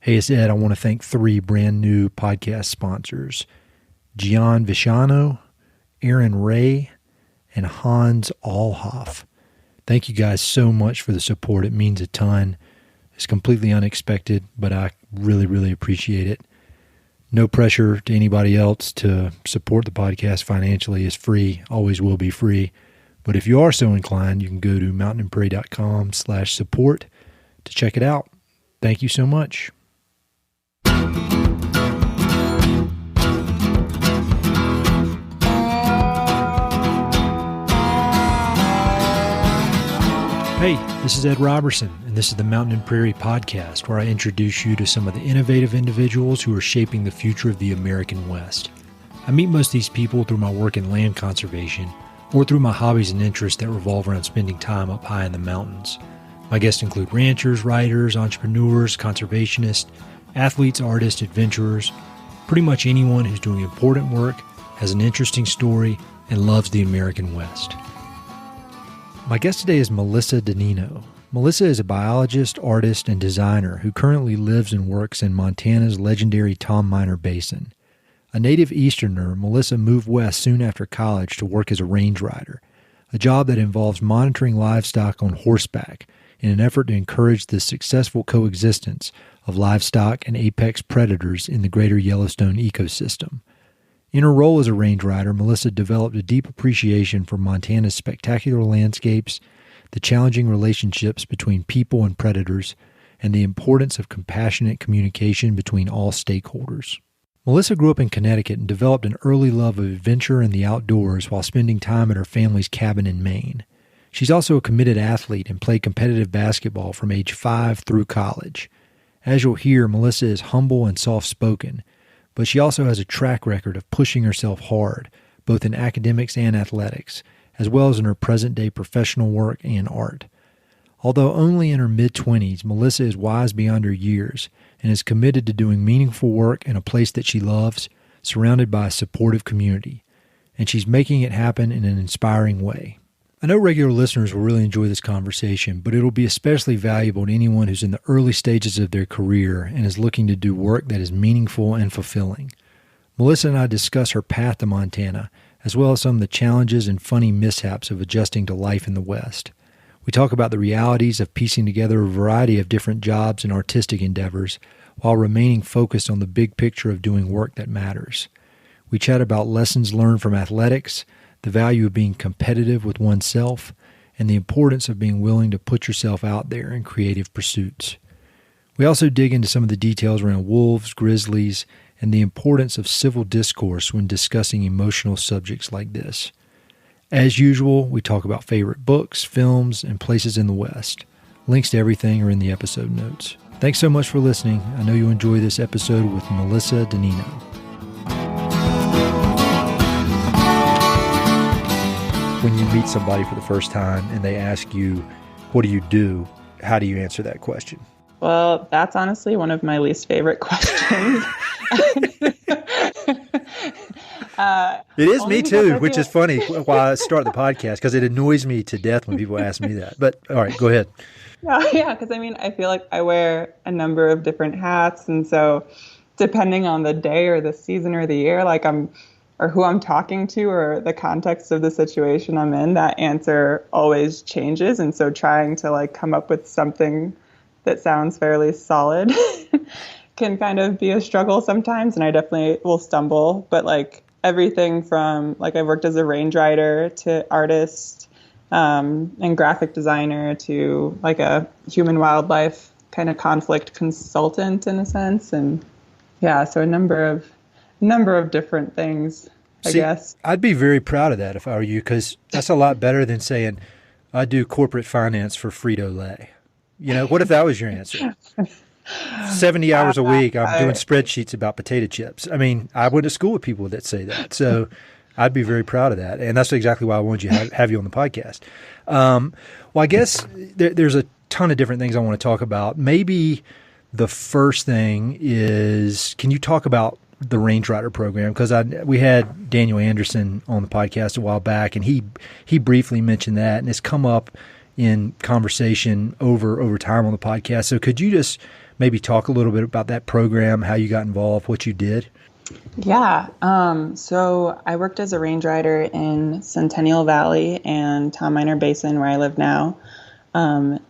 Hey, it's Ed. I want to thank 3 brand new podcast sponsors, Gian Vishano, Aaron Ray, and Hans Allhoff. Thank you guys so much for the support. It means a ton. It's completely unexpected, but I really, really appreciate it. No pressure to anybody else to support the podcast financially. It's free, always will be free. But if you are so inclined, you can go to mountainandprairie.com/support to check it out. Thank you so much. Hey, this is Ed Robertson, and this is the Mountain and Prairie Podcast, where I introduce you to some of the innovative individuals who are shaping the future of the American West. I meet most of these people through my work in land conservation or through my hobbies and interests that revolve around spending time up high in the mountains. My guests include ranchers, writers, entrepreneurs, conservationists, athletes, artists, adventurers, pretty much anyone who's doing important work, has an interesting story, and loves the American West. My guest today is Melissa DiNino. Melissa is a biologist, artist, and designer who currently lives and works in Montana's legendary Tom Miner Basin. A native Easterner, Melissa moved west soon after college to work as a range rider, a job that involves monitoring livestock on horseback in an effort to encourage the successful coexistence of livestock and apex predators in the greater Yellowstone ecosystem. In her role as a range rider, Melissa developed a deep appreciation for Montana's spectacular landscapes, the challenging relationships between people and predators, and the importance of compassionate communication between all stakeholders. Melissa grew up in Connecticut and developed an early love of adventure and the outdoors while spending time at her family's cabin in Maine. She's also a committed athlete and played competitive basketball from age 5 through college. As you'll hear, Melissa is humble and soft-spoken, but she also has a track record of pushing herself hard, both in academics and athletics, as well as in her present-day professional work and art. Although only in her mid-20s, Melissa is wise beyond her years and is committed to doing meaningful work in a place that she loves, surrounded by a supportive community, and she's making it happen in an inspiring way. I know regular listeners will really enjoy this conversation, but it'll be especially valuable to anyone who's in the early stages of their career and is looking to do work that is meaningful and fulfilling. Melissa and I discuss her path to Montana, as well as some of the challenges and funny mishaps of adjusting to life in the West. We talk about the realities of piecing together a variety of different jobs and artistic endeavors while remaining focused on the big picture of doing work that matters. We chat about lessons learned from athletics, the value of being competitive with oneself, and the importance of being willing to put yourself out there in creative pursuits. We also dig into some of the details around wolves, grizzlies, and the importance of civil discourse when discussing emotional subjects like this. As usual, we talk about favorite books, films, and places in the West. Links to everything are in the episode notes. Thanks so much for listening. I know you'll enjoy this episode with Melissa DiNino. When you meet somebody for the first time and they ask you, what do you do? How do you answer that question? Well, that's honestly one of my least favorite questions. It is me too, which is funny why I start the podcast, because it annoys me to death when people ask me that. But all right, go ahead. Yeah, because I feel like I wear a number of different hats. And so depending on the day or the season or the year, or who I'm talking to or the context of the situation I'm in, that answer always changes. And so trying to come up with something that sounds fairly solid can kind of be a struggle sometimes. And I definitely will stumble. But everything from I've worked as a range rider to artist and graphic designer to a human wildlife kind of conflict consultant in a sense. And yeah, so a number of different things, I guess. I'd be very proud of that if I were you, because that's a lot better than saying, I do corporate finance for Frito-Lay. What if that was your answer? 70 hours a week, I'm doing spreadsheets about potato chips. I went to school with people that say that. So I'd be very proud of that. And that's exactly why I wanted to have you on the podcast. Well, I guess there's a ton of different things I want to talk about. Maybe the first thing is, can you talk about the Range Rider program? Because we had Daniel Anderson on the podcast a while back, and he briefly mentioned that, and it's come up in conversation over time on the podcast. So could you just maybe talk a little bit about that program, how you got involved, what you did? Yeah. So I worked as a range rider in Centennial Valley and Tom Minor Basin, where I live now. And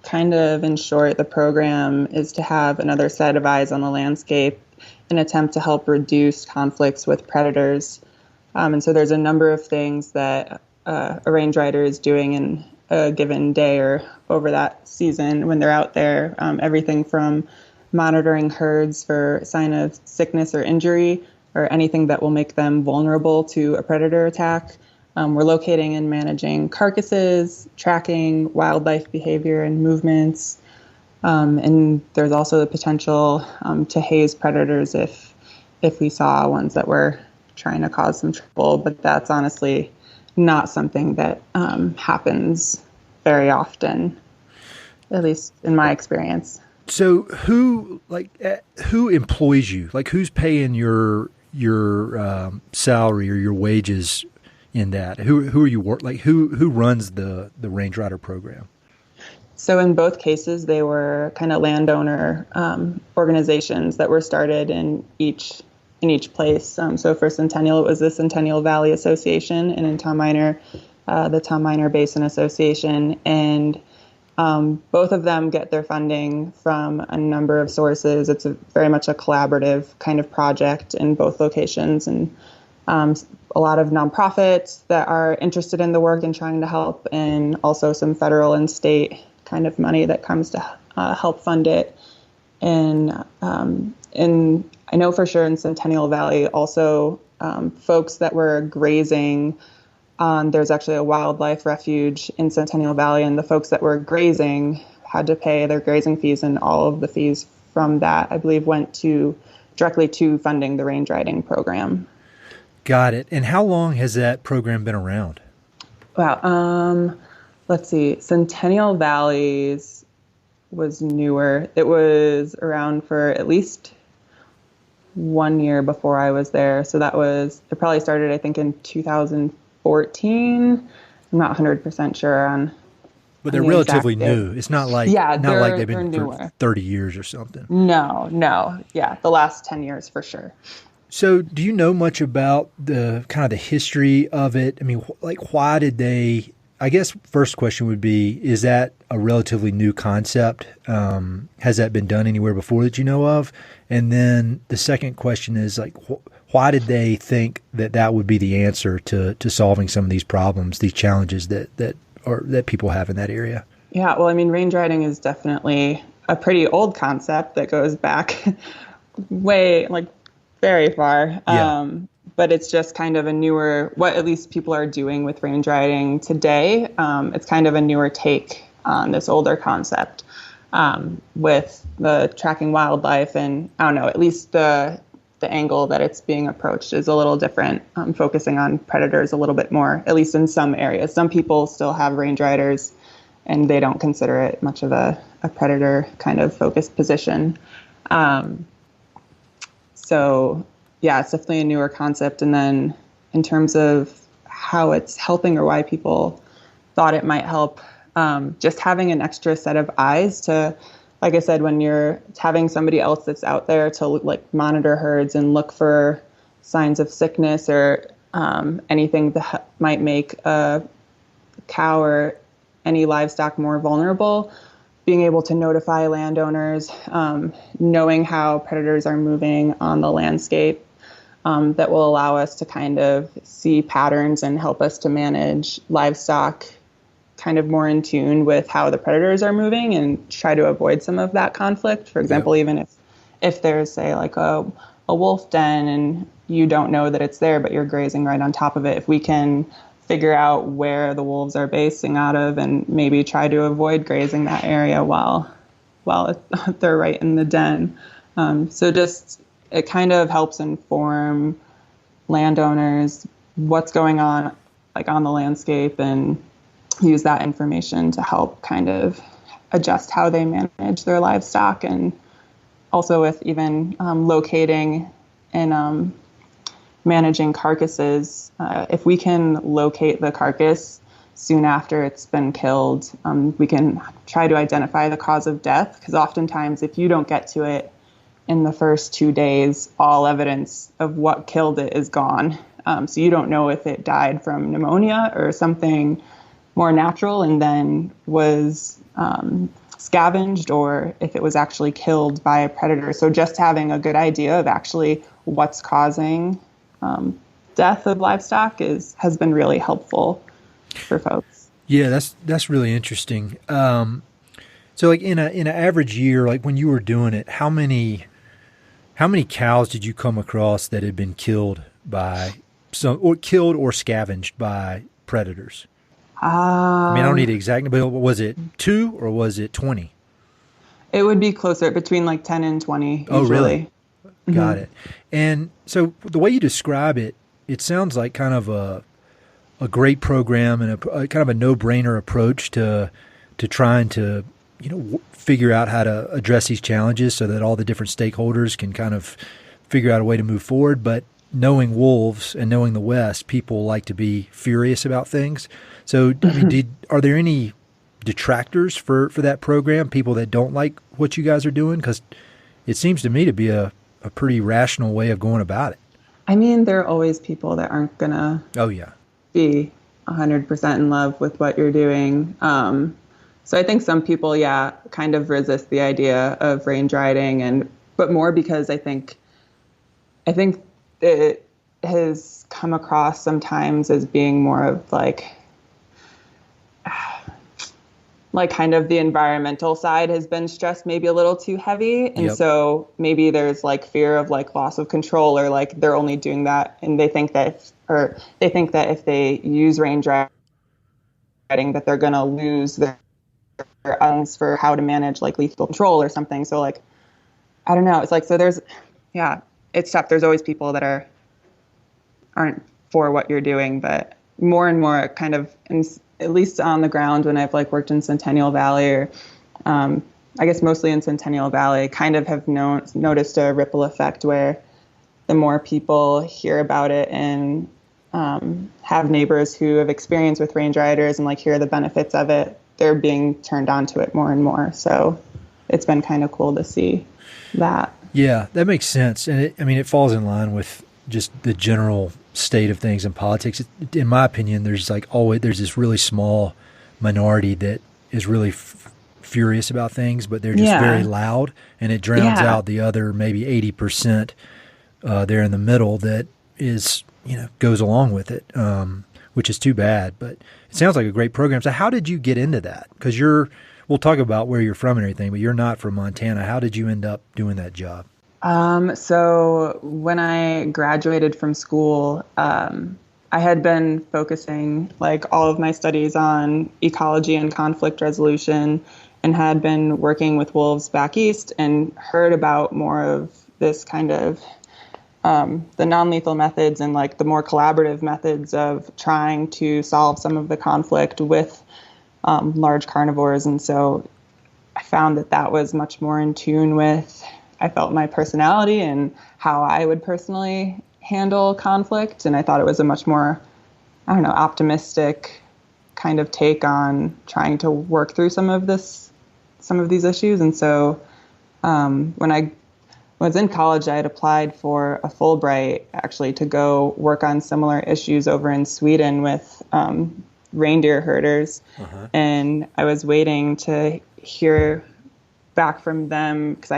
kind of in short, the program is to have another set of eyes on the landscape in an attempt to help reduce conflicts with predators. And so there's a number of things that a range rider is doing in a given day or over that season when they're out there. Everything from monitoring herds for sign of sickness or injury or anything that will make them vulnerable to a predator attack. We're locating and managing carcasses, tracking wildlife behavior and movements. And there's also the potential to haze predators if we saw ones that were trying to cause some trouble. But that's honestly not something that happens very often, at least in my experience. So who employs you? Like, who's paying your salary or your wages in that? Who are you who runs the range rider program? So in both cases, they were kind of landowner organizations that were started in each place. So for Centennial, it was the Centennial Valley Association, and in Tom Minor, the Tom Minor Basin Association, and both of them get their funding from a number of sources. It's very much a collaborative kind of project in both locations, and a lot of nonprofits that are interested in the work and trying to help, and also some federal and state kind of money that comes to help fund it. And I know for sure in Centennial Valley, also folks that were grazing. There's actually a wildlife refuge in Centennial Valley, and the folks that were grazing had to pay their grazing fees, and all of the fees from that, I believe, went directly to funding the range riding program. Got it. And how long has that program been around? Wow. Let's see. Centennial Valley's was newer. It was around for at least 1 year before I was there. So it probably started, I think, in 2014. I'm not 100% sure on. But they're relatively new. It's not like they've been for 30 years or something. No. Yeah, the last 10 years for sure. So do you know much about the kind of the history of it? I mean, like, why did they, I guess first question would be, is that a relatively new concept? Has that been done anywhere before that you know of? And then the second question is, like, why did they think that would be the answer to solving some of these problems, these challenges that people have in that area? Yeah, well, I mean, range riding is definitely a pretty old concept that goes back way, very far. Yeah. But it's just kind of a newer, what at least people are doing with range riding today. It's kind of a newer take on this older concept with the tracking wildlife. And I don't know, at least the angle that it's being approached is a little different, focusing on predators a little bit more, at least in some areas. Some people still have range riders and they don't consider it much of a predator kind of focused position. So yeah, it's definitely a newer concept. And then in terms of how it's helping or why people thought it might help, just having an extra set of eyes to, like I said, when you're having somebody else that's out there to monitor herds and look for signs of sickness or anything that might make a cow or any livestock more vulnerable, being able to notify landowners, knowing how predators are moving on the landscape, that will allow us to kind of see patterns and help us to manage livestock kind of more in tune with how the predators are moving and try to avoid some of that conflict. For example, even if there's, say, like a wolf den and you don't know that it's there, but you're grazing right on top of it, if we can figure out where the wolves are basing out of and maybe try to avoid grazing that area while they're right in the den. So just, it kind of helps inform landowners what's going on, on the landscape, and use that information to help kind of adjust how they manage their livestock. And also with even locating and managing carcasses, if we can locate the carcass soon after it's been killed, we can try to identify the cause of death. Because oftentimes, if you don't get to it in the first 2 days, all evidence of what killed it is gone. So you don't know if it died from pneumonia or something more natural and then was scavenged, or if it was actually killed by a predator. So just having a good idea of actually what's causing death of livestock has been really helpful for folks. Yeah, that's really interesting. So like in an average year, like when you were doing it, how many cows did you come across that had been killed by killed or scavenged by predators? I mean, I don't need the exact, but was it 2 or was it 20? It would be closer, between like 10 and 20. Oh, usually. really? Mm-hmm. Got it. And so the way you describe it, it sounds like kind of a great program and a kind of a no-brainer approach to trying to, figure out how to address these challenges so that all the different stakeholders can kind of figure out a way to move forward. But knowing wolves and knowing the West, people like to be furious about things. So, I mean, are there any detractors for that program, people that don't like what you guys are doing? Because it seems to me to be a pretty rational way of going about it. I mean, there are always people that aren't going to be 100% in love with what you're doing. So I think some people, kind of resist the idea of range riding, but more because I think it has come across sometimes as being more of like kind of the environmental side has been stressed maybe a little too heavy. And so maybe there's like fear of like loss of control, or like they're only doing that. And they think that if they use range riding that they're going to lose their uns for how to manage like lethal control or something. So like, I don't know. It's like, so it's tough. There's always people that aren't for what you're doing, but more and more kind of, at least on the ground when I've like worked in Centennial Valley, or I guess mostly in Centennial Valley, kind of have noticed a ripple effect where the more people hear about it and have neighbors who have experience with range riders and like hear the benefits of it, they're being turned on to it more and more. So it's been kind of cool to see that. Yeah, that makes sense. And it falls in line with just the general state of things in politics. In my opinion, there's this really small minority that is really furious about things, but they're just very loud, and it drowns out the other maybe 80% there in the middle that is, goes along with it, which is too bad. But it sounds like a great program. So how did you get into that? Because we'll talk about where you're from and everything, but you're not from Montana. How did you end up doing that job? So when I graduated from school, I had been focusing like all of my studies on ecology and conflict resolution, and had been working with wolves back east and heard about more of this kind of the non-lethal methods and like the more collaborative methods of trying to solve some of the conflict with large carnivores. And so I found that was much more in tune with, I felt, my personality and how I would personally handle conflict. And I thought it was a much more, optimistic kind of take on trying to work through some of these issues. And so when I was in college, I had applied for a Fulbright actually to go work on similar issues over in Sweden with reindeer herders. Uh-huh. And I was waiting to hear back from them because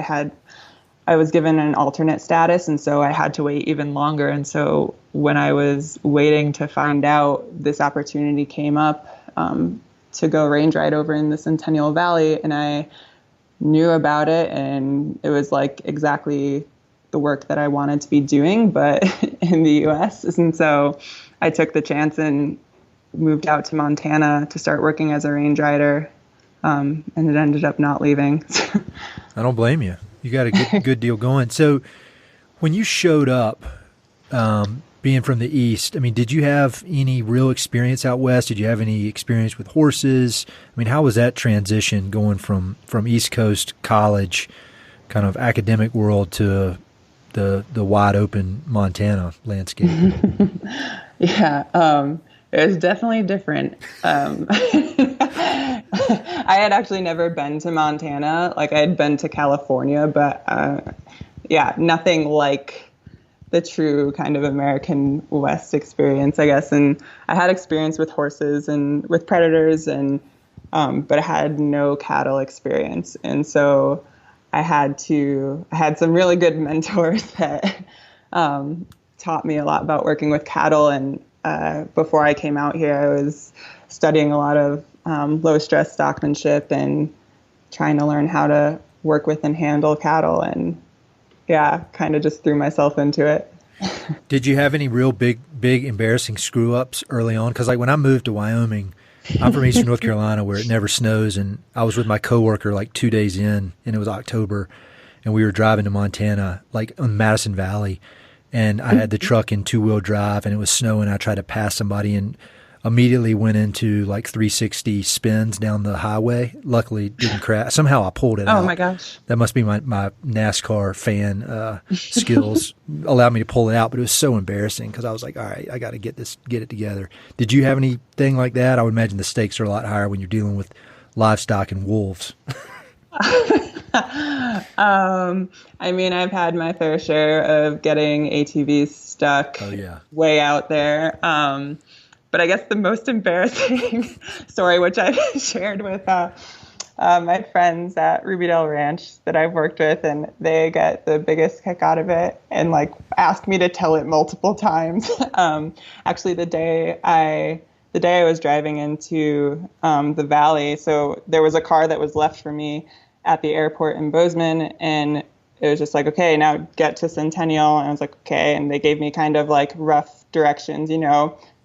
I was given an alternate status, and so I had to wait even longer. And so when I was waiting to find out, this opportunity came up to go range ride over in the Centennial Valley, and I knew about it, and it was like exactly the work that I wanted to be doing, but in the U.S. And so I took the chance and moved out to Montana to start working as a range rider, and it ended up not leaving. I don't blame you. You got a good deal going. So when you showed up, being from the East, did you have any real experience out West? Did you have any experience with horses? How was that transition going from East Coast college kind of academic world to the wide open Montana landscape? Yeah. It was definitely different. I had actually never been to Montana. Like I had been to California, but yeah, nothing like the true kind of American West experience, I guess. And I had experience with horses and with predators, and but I had no cattle experience. And so I had some really good mentors that taught me a lot about working with cattle. And before I came out here, I was studying a lot of low stress stockmanship and trying to learn how to work with and handle cattle. And yeah, kind of just threw myself into it. Did you have any real big embarrassing screw ups early on? Because like when I moved to Wyoming, I'm from Eastern North Carolina where it never snows, and I was with my coworker like 2 days in, and it was October, and we were driving to Montana, like on Madison Valley, and I had the truck in 2-wheel drive, and it was snowing. I tried to pass somebody and immediately went into like 360 spins down the highway. Luckily, didn't crash. Somehow I pulled it out. Oh my gosh! That must be my NASCAR fan skills allowed me to pull it out, but it was so embarrassing because I was like, all right, I got to get it together. Did you have anything like that? I would imagine the stakes are a lot higher when you're dealing with livestock and wolves. I mean, I've had my fair share of getting ATVs stuck way out there. But I guess the most embarrassing story, which I shared with my friends at Ruby Ranch that I've worked with, and they get the biggest kick out of it and like asked me to tell it multiple times. Actually, the day I was driving into the valley, so there was a car that was left for me at the airport in Bozeman, and it was just like, okay, now get to Centennial. And I was like, okay. And they gave me kind of like rough directions,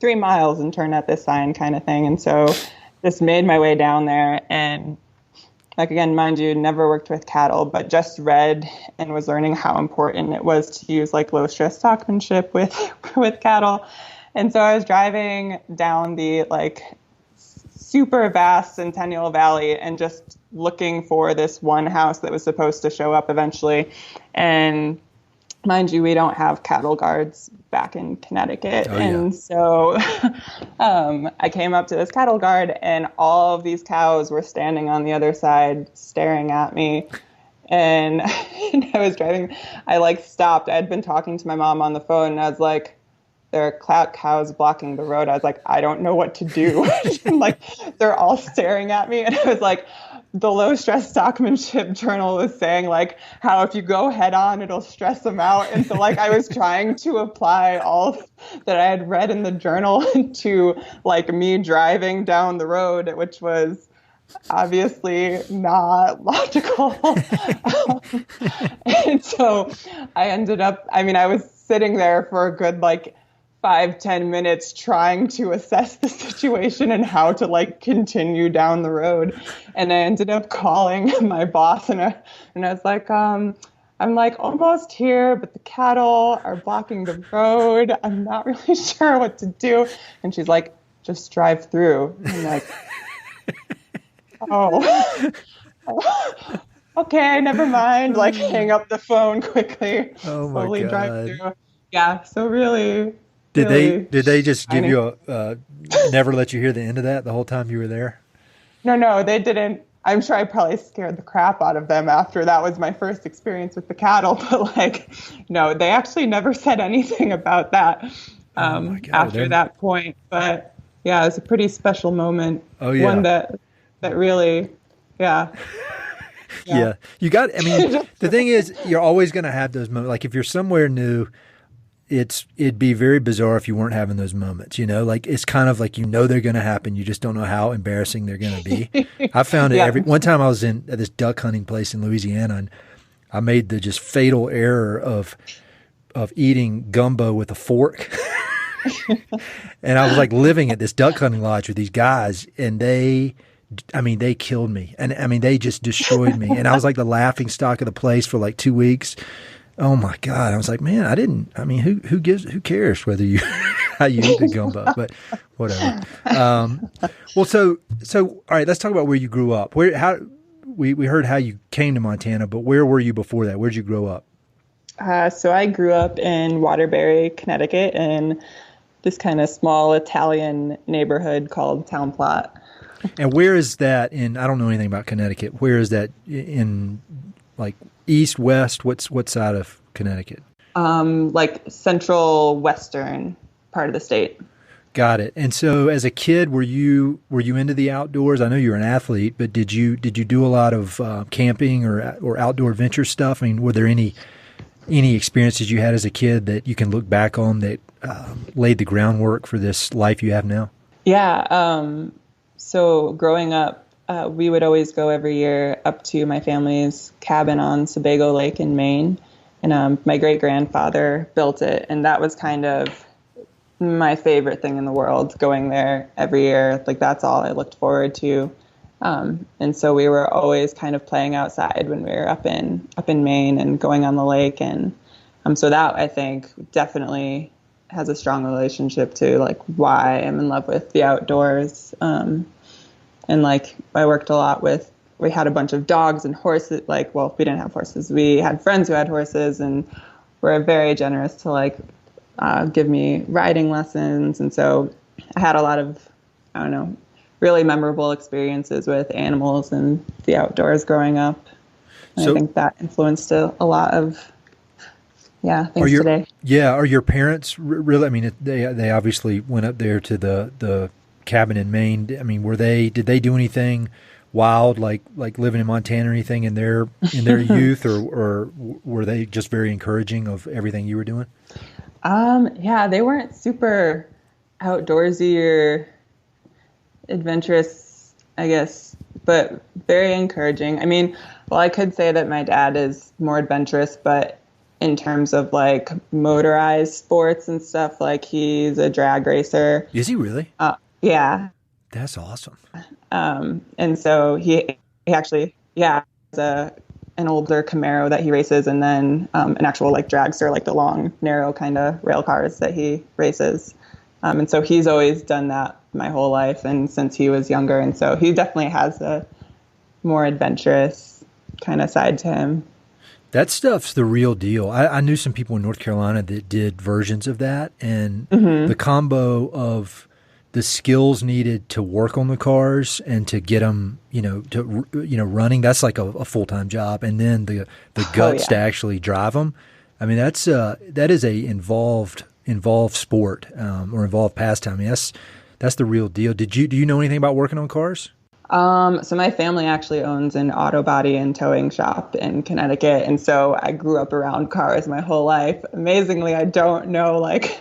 3 miles and turn at this sign kind of thing. And so just made my way down there. And like, again, mind you, never worked with cattle, but just read and was learning how important it was to use like low stress stockmanship with cattle. And so I was driving down the like super vast Centennial Valley and just looking for this one house that was supposed to show up eventually. And mind you, we don't have cattle guards back in Connecticut. And so I came up to this cattle guard, and all of these cows were standing on the other side staring at me. And I was driving, I like stopped. I had been talking to my mom on the phone, and I was like, there are cows blocking the road. I was like, I don't know what to do. And like, they're all staring at me. And I was like, the low stress stockmanship journal was saying like how if you go head on, it'll stress them out. And so like, I was trying to apply all that I had read in the journal to like me driving down the road, which was obviously not logical. And so I ended up, I was sitting there for a good like 5-10 minutes trying to assess the situation and how to like continue down the road. And I ended up calling my boss, and I was like, I'm like almost here, but the cattle are blocking the road. I'm not really sure what to do. And she's like, just drive through. And I'm like, oh, okay, never mind. Like hang up the phone quickly, slowly drive through. Yeah. So really, Did they just give you never let you hear the end of that the whole time you were there? No, they didn't. I'm sure I probably scared the crap out of them after that was my first experience with the cattle. But like, no, they actually never said anything about that after that point. But yeah, it was a pretty special moment. Oh yeah, one that really, yeah. Yeah, you got. The thing is, you're always going to have those moments. Like if you're somewhere new, it'd be very bizarre if you weren't having those moments, like it's kind of like, they're going to happen. You just don't know how embarrassing they're going to be. I found it one time I was at this duck hunting place in Louisiana, and I made the just fatal error of eating gumbo with a fork. And I was like living at this duck hunting lodge with these guys, and they killed me. And they just destroyed me. And I was like the laughing stock of the place for like 2 weeks. Oh my God. I was like, man, who cares whether you, how you eat the gumbo, but whatever. Well, so, all right, let's talk about where you grew up. We heard how you came to Montana, but where were you before that? Where'd you grow up? So I grew up in Waterbury, Connecticut, and this kind of small Italian neighborhood called Town Plot. And where is that in? I don't know anything about Connecticut. Where is that in, like east, west? What side of Connecticut? Like central western part of the state. Got it. And so, as a kid, were you into the outdoors? I know you were an athlete, but did you do a lot of camping or outdoor adventure stuff? I mean, were there any experiences you had as a kid that you can look back on that laid the groundwork for this life you have now? Yeah. So growing up, we would always go every year up to my family's cabin on Sebago Lake in Maine. And my great-grandfather built it. And that was kind of my favorite thing in the world, going there every year. Like, that's all I looked forward to. And so we were always kind of playing outside when we were up in Maine and going on the lake. And so that, I think, definitely has a strong relationship to like why I'm in love with the outdoors. And like I worked a lot with, we had a bunch of dogs and horses. Like, well, we didn't have horses. We had friends who had horses and were very generous to like give me riding lessons. And so I had a lot of, I don't know, really memorable experiences with animals and the outdoors growing up. And so, I think that influenced a lot of, things today. Yeah. Are your parents really, I mean, they obviously went up there to the cabin in Maine. I mean, did they do anything wild, like living in Montana or anything in their youth, or were they just very encouraging of everything you were doing? They weren't super outdoorsy or adventurous, I guess, but very encouraging. I mean, well, I could say that my dad is more adventurous, but in terms of like motorized sports and stuff, like he's a drag racer. Is he really? Yeah. That's awesome. And so he actually, has an older Camaro that he races, and then an actual like dragster, like the long, narrow kind of rail cars that he races. And so he's always done that my whole life and since he was younger. And so he definitely has a more adventurous kind of side to him. That stuff's the real deal. I knew some people in North Carolina that did versions of that, and the combo of the skills needed to work on the cars and to get them, running, that's like a full-time job. And then the guts to actually drive them. I mean, that is a involved sport, or involved pastime. I mean, that's the real deal. Do you know anything about working on cars? So my family actually owns an auto body and towing shop in Connecticut. And so I grew up around cars my whole life. Amazingly, I don't know like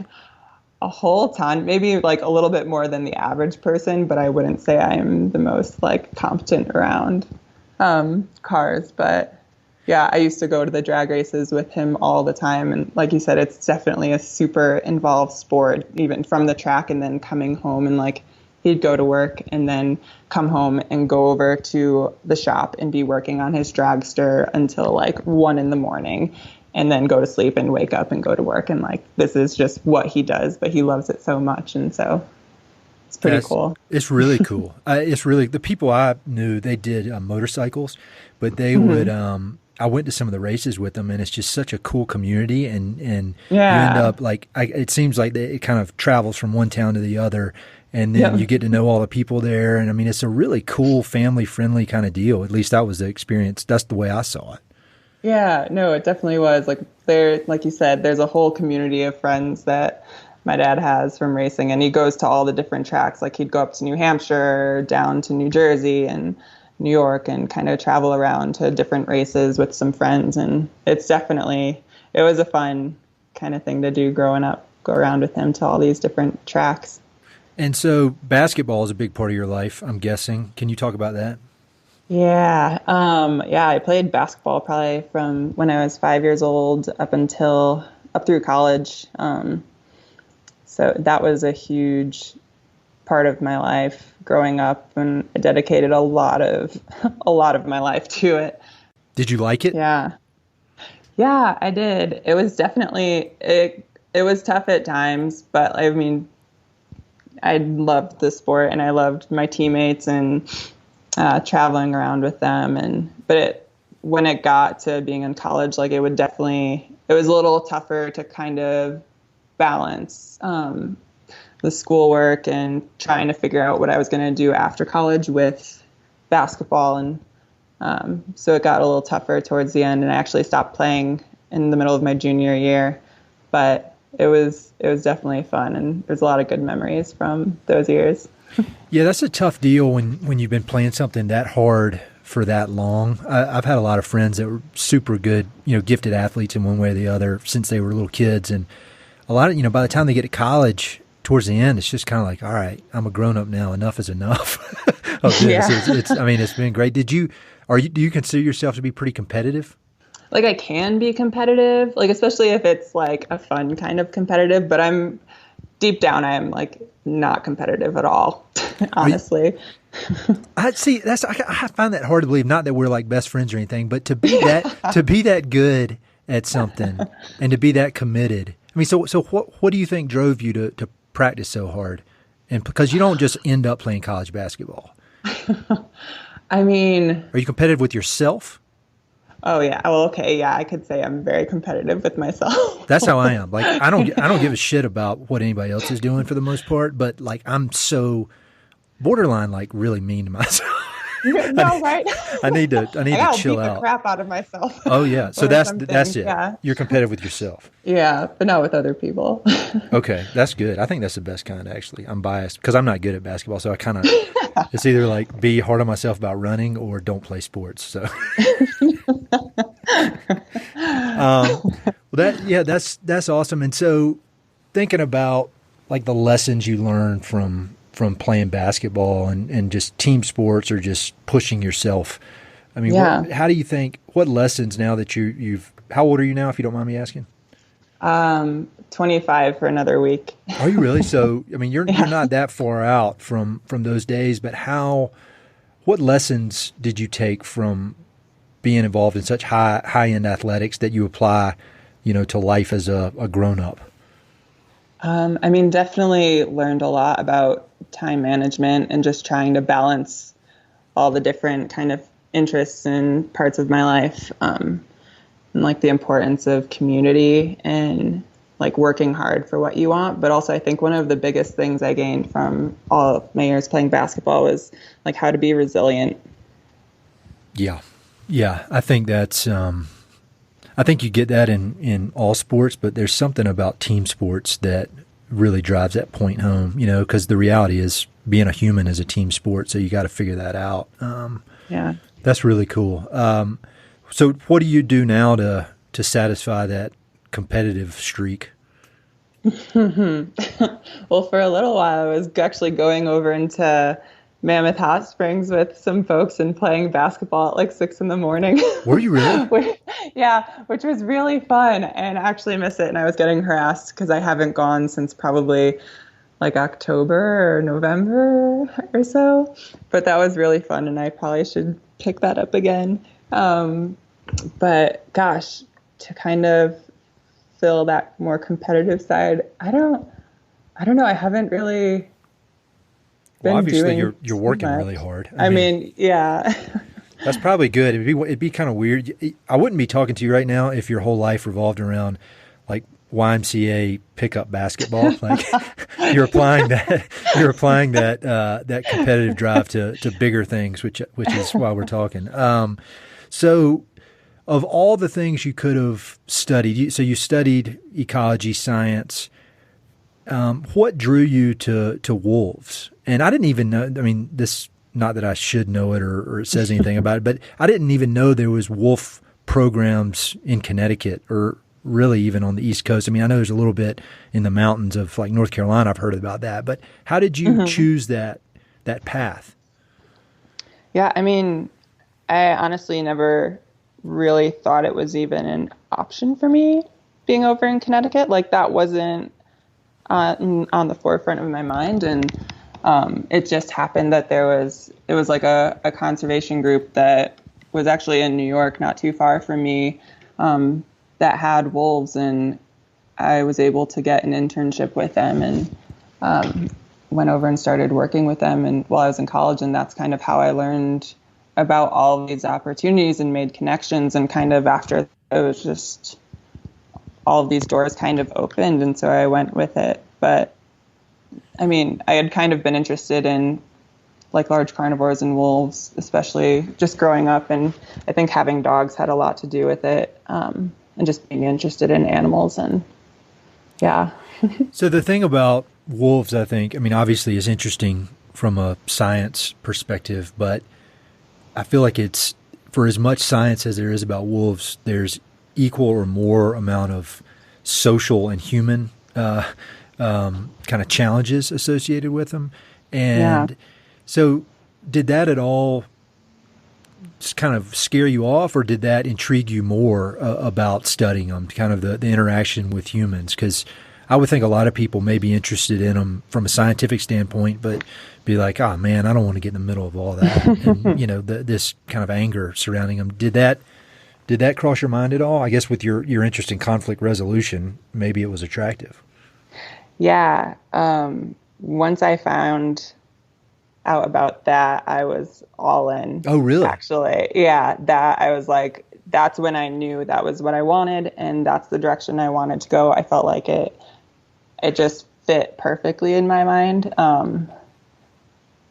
a whole ton, maybe like a little bit more than the average person, but I wouldn't say I am the most like competent around cars. But yeah, I used to go to the drag races with him all the time. And like you said, it's definitely a super involved sport, even from the track and then coming home, and like he'd go to work and then come home and go over to the shop and be working on his dragster until like 1 a.m. and then go to sleep and wake up and go to work. And like, this is just what he does, but he loves it so much. And so it's pretty cool. It's really cool. It's really, the people I knew, they did motorcycles, but they would, I went to some of the races with them, and it's just such a cool community. And you end up like, it seems like it kind of travels from one town to the other. And then you get to know all the people there. And I mean, it's a really cool, family-friendly kind of deal. At least that was the experience. That's the way I saw it. Yeah, no, it definitely was. Like like you said, there's a whole community of friends that my dad has from racing, and he goes to all the different tracks. Like he'd go up to New Hampshire, down to New Jersey and New York, and kind of travel around to different races with some friends. And it was a fun kind of thing to do growing up, go around with him to all these different tracks. And so basketball is a big part of your life, I'm guessing. Can you talk about that? Yeah. I played basketball probably from when I was 5 years old up through college. So that was a huge part of my life growing up, and I dedicated a lot of my life to it. Did you like it? Yeah. Yeah, I did. It was definitely, it was tough at times, but I mean, I loved the sport and I loved my teammates and traveling around with them. But when it got to being in college, like it was a little tougher to kind of balance the schoolwork and trying to figure out what I was going to do after college with basketball. And so it got a little tougher towards the end, and I actually stopped playing in the middle of my junior year. But it was definitely fun, and there's a lot of good memories from those years. Yeah, that's a tough deal when you've been playing something that hard for that long. I've had a lot of friends that were super good, gifted athletes in one way or the other since they were little kids. And a lot of, by the time they get to college, towards the end, it's just kind of like, all right, I'm a grown up now. Enough is enough. Oh, yeah. It's been great. Do you consider yourself to be pretty competitive? Like, I can be competitive, like, especially if it's like a fun kind of competitive, but I'm deep down, I'm like not competitive at all, honestly. I find that hard to believe. Not that we're like best friends or anything, but to be that good at something and to be that committed. I mean, so what do you think drove you to practice so hard? And because you don't just end up playing college basketball. I mean, are you competitive with yourself? Oh yeah. Well, okay. Yeah, I could say I'm very competitive with myself. That's how I am. Like, I don't give a shit about what anybody else is doing for the most part, but like, I'm so borderline, like, really mean to myself. No, right? I need to chill beat out. The crap out of myself. Oh yeah. So that's it. Yeah. You're competitive with yourself. Yeah, but not with other people. Okay, that's good. I think that's the best kind, actually. I'm biased because I'm not good at basketball, so I kind of it's either like be hard on myself about running or don't play sports. So, that's awesome. And so, thinking about like the lessons you learned from playing basketball and just team sports or just pushing yourself. I mean, how do you think? What lessons now that you've? How old are you now, if you don't mind me asking? 25 for another week. Are you really? So, I mean, you're not that far out from those days, but what lessons did you take from being involved in such high-end athletics that you apply, to life as a grown-up? I mean, definitely learned a lot about time management and just trying to balance all the different kind of interests and parts of my life. And like the importance of community and like working hard for what you want. But also I think one of the biggest things I gained from all of my years playing basketball was like how to be resilient. Yeah. Yeah. I think that's, I think you get that in all sports, but there's something about team sports that really drives that point home, because the reality is being a human is a team sport. So you got to figure that out. Yeah. That's really cool. So what do you do now to satisfy that competitive streak? Well, for a little while, I was actually going over into Mammoth Hot Springs with some folks and playing basketball at like 6 a.m. Were you really? Yeah, which was really fun, and I actually miss it. And I was getting harassed because I haven't gone since probably like October or November or so. But that was really fun, and I probably should pick that up again. But gosh, to kind of fill that more competitive side, I don't know. I haven't really been obviously doing you're working much. Really hard. I mean, yeah. That's probably good. It'd be kind of weird. I wouldn't be talking to you right now if your whole life revolved around like YMCA pickup basketball. Like you're applying that competitive drive to bigger things, which is why we're talking. So of all the things you could have studied, so you studied ecology, science. What drew you to wolves? And I didn't even know. I mean, this. Not that I should know it or it says anything about it, but I didn't even know there was wolf programs in Connecticut or really even on the East Coast. I mean, I know there's a little bit in the mountains of like North Carolina. I've heard about that, but how did you choose that path? Yeah, I mean, I honestly never really thought it was even an option for me being over in Connecticut. Like that wasn't on the forefront of my mind. And it just happened that it was like a conservation group that was actually in New York, not too far from me, that had wolves, and I was able to get an internship with them and went over and started working with them and while I was in college, and that's kind of how I learned about all of these opportunities and made connections, and kind of after it was just all of these doors kind of opened, and so I went with it. But I mean, I had kind of been interested in like large carnivores and wolves, especially just growing up. And I think having dogs had a lot to do with it. And just being interested in animals and yeah. So the thing about wolves, I think, I mean, obviously is interesting from a science perspective, but I feel like it's, for as much science as there is about wolves, there's equal or more amount of social and human kind of challenges associated with them. And so did that at all kind of scare you off, or did that intrigue you more about studying them, kind of the interaction with humans? Because I would think a lot of people may be interested in them from a scientific standpoint, but be like, oh man, I don't want to get in the middle of all that. And, this kind of anger surrounding them. Did that cross your mind at all? I guess with your interest in conflict resolution, maybe it was attractive. Yeah. Once I found out about that, I was all in. Oh, really? Actually. Yeah. That I was like, that's when I knew that was what I wanted. And that's the direction I wanted to go. I felt like it just fit perfectly in my mind.